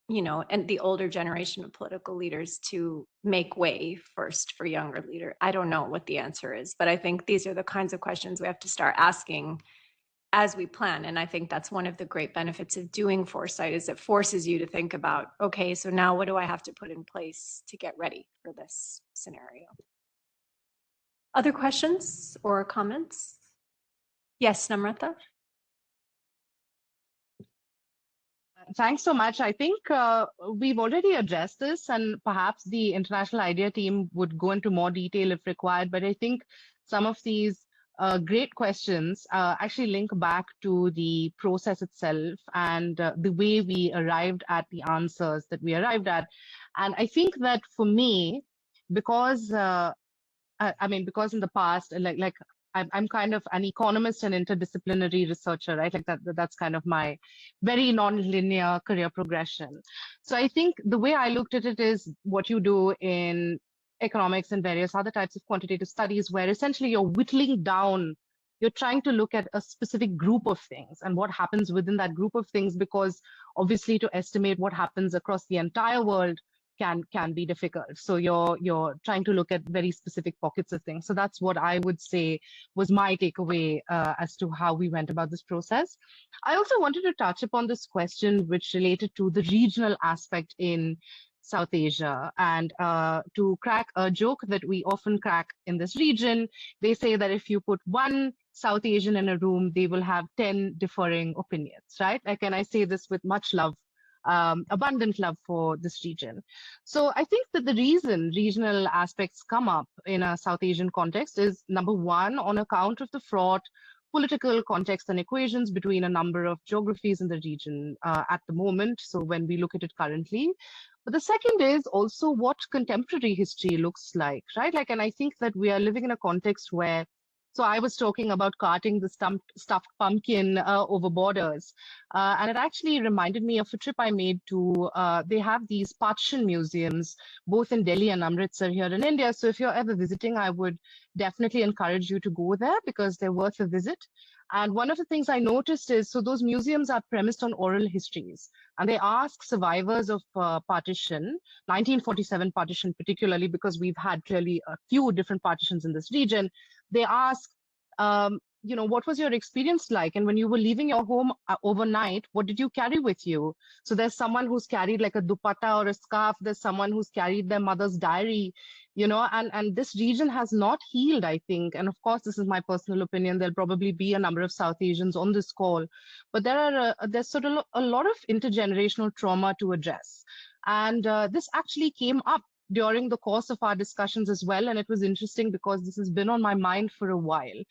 you know, and the older generation of political leaders to make way first for younger leaders? I don't know what the answer is, but I think these are the kinds of questions we have to start asking as we plan. And I think that's one of the great benefits of doing foresight, is it forces you to think about, okay, so now what do I have to put in place to get ready for this scenario? Other questions or comments? Yes, Namrata? Thanks so much. I think we've already addressed this, and perhaps the International IDEA team would go into more detail if required. But I think some of these great questions actually link back to the process itself and the way we arrived at the answers that we arrived at. And I think that for me, because I mean, because in the past, like I'm kind of an economist and interdisciplinary researcher, right? Like that's kind of my very non-linear career progression. So I think the way I looked at it is what you do in economics and various other types of quantitative studies, where essentially you're whittling down, you're trying to look at a specific group of things and what happens within that group of things, because obviously to estimate what happens across the entire world can be difficult. So you're trying to look at very specific pockets of things. So that's what I would say was my takeaway as to how we went about this process. I also wanted to touch upon this question which related to the regional aspect in South Asia, and to crack a joke that we often crack in this region. They say that if you put one South Asian in a room, they will have 10 differing opinions, right? Like, and I say this with much love, abundant love for this region. So I think that the reason regional aspects come up in a South Asian context is, number one, on account of the fraught political context and equations between a number of geographies in the region at the moment. So when we look at it currently. But the second is also what contemporary history looks like, right? Like, and I think that we are living in a context where, so I was talking about carting the stuffed pumpkin over borders. And it actually reminded me of a trip I made to, they have these partition museums, both in Delhi and Amritsar here in India. So if you're ever visiting, I would definitely encourage you to go there because they're worth a visit. And one of the things I noticed is, so those museums are premised on oral histories, and they ask survivors of partition, 1947 partition particularly, because we've had clearly a few different partitions in this region. They ask, what was your experience like? And when you were leaving your home overnight, what did you carry with you? So there's someone who's carried like a dupatta or a scarf. There's someone who's carried their mother's diary, and this region has not healed, I think. And of course, this is my personal opinion. There'll probably be a number of South Asians on this call, but there's sort of a lot of intergenerational trauma to address. And this actually came up during the course of our discussions as well. And it was interesting because this has been on my mind for a while.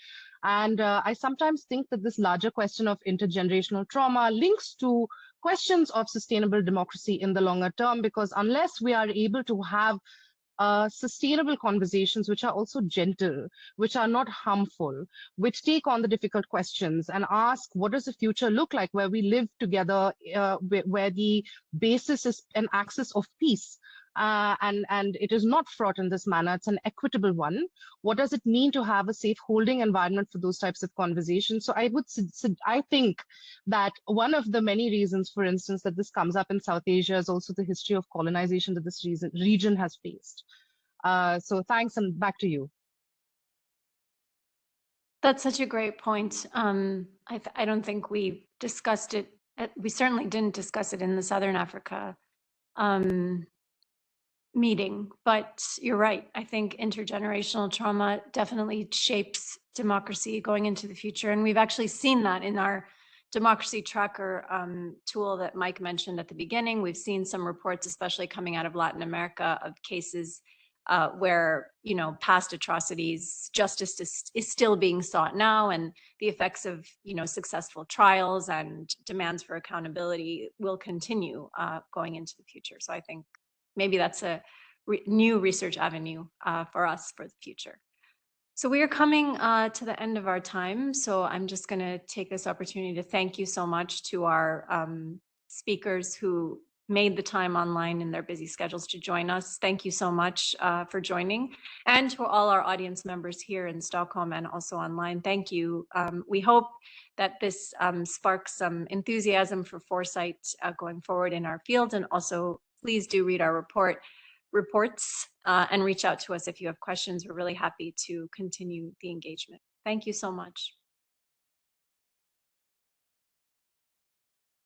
And I sometimes think that this larger question of intergenerational trauma links to questions of sustainable democracy in the longer term, because unless we are able to have sustainable conversations which are also gentle, which are not harmful, which take on the difficult questions and ask, what does the future look like where we live together, where the basis is an axis of peace, and it is not fraught in this manner, it's an equitable one. What does it mean to have a safe holding environment for those types of conversations? So I think that one of the many reasons, for instance, that this comes up in South Asia is also the history of colonization that this region has faced. So thanks, and back to you. That's such a great point. I don't think we discussed it. We certainly didn't discuss it in the Southern Africa meeting, but you're right. I think intergenerational trauma definitely shapes democracy going into the future. And we've actually seen that in our democracy tracker tool that Mike mentioned at the beginning. We've seen some reports, especially coming out of Latin America, of cases where, past atrocities, justice is still being sought now, and the effects of, successful trials and demands for accountability will continue going into the future. So I think maybe that's a new research avenue for us for the future. So we are coming to the end of our time. So I'm just going to take this opportunity to thank you so much to our speakers who made the time online in their busy schedules to join us. Thank you so much for joining. And to all our audience members here in Stockholm and also online, thank you. We hope that this sparks some enthusiasm for foresight going forward in our field. And also, please do read our reports and reach out to us if you have questions. We're really happy to continue the engagement. Thank you so much.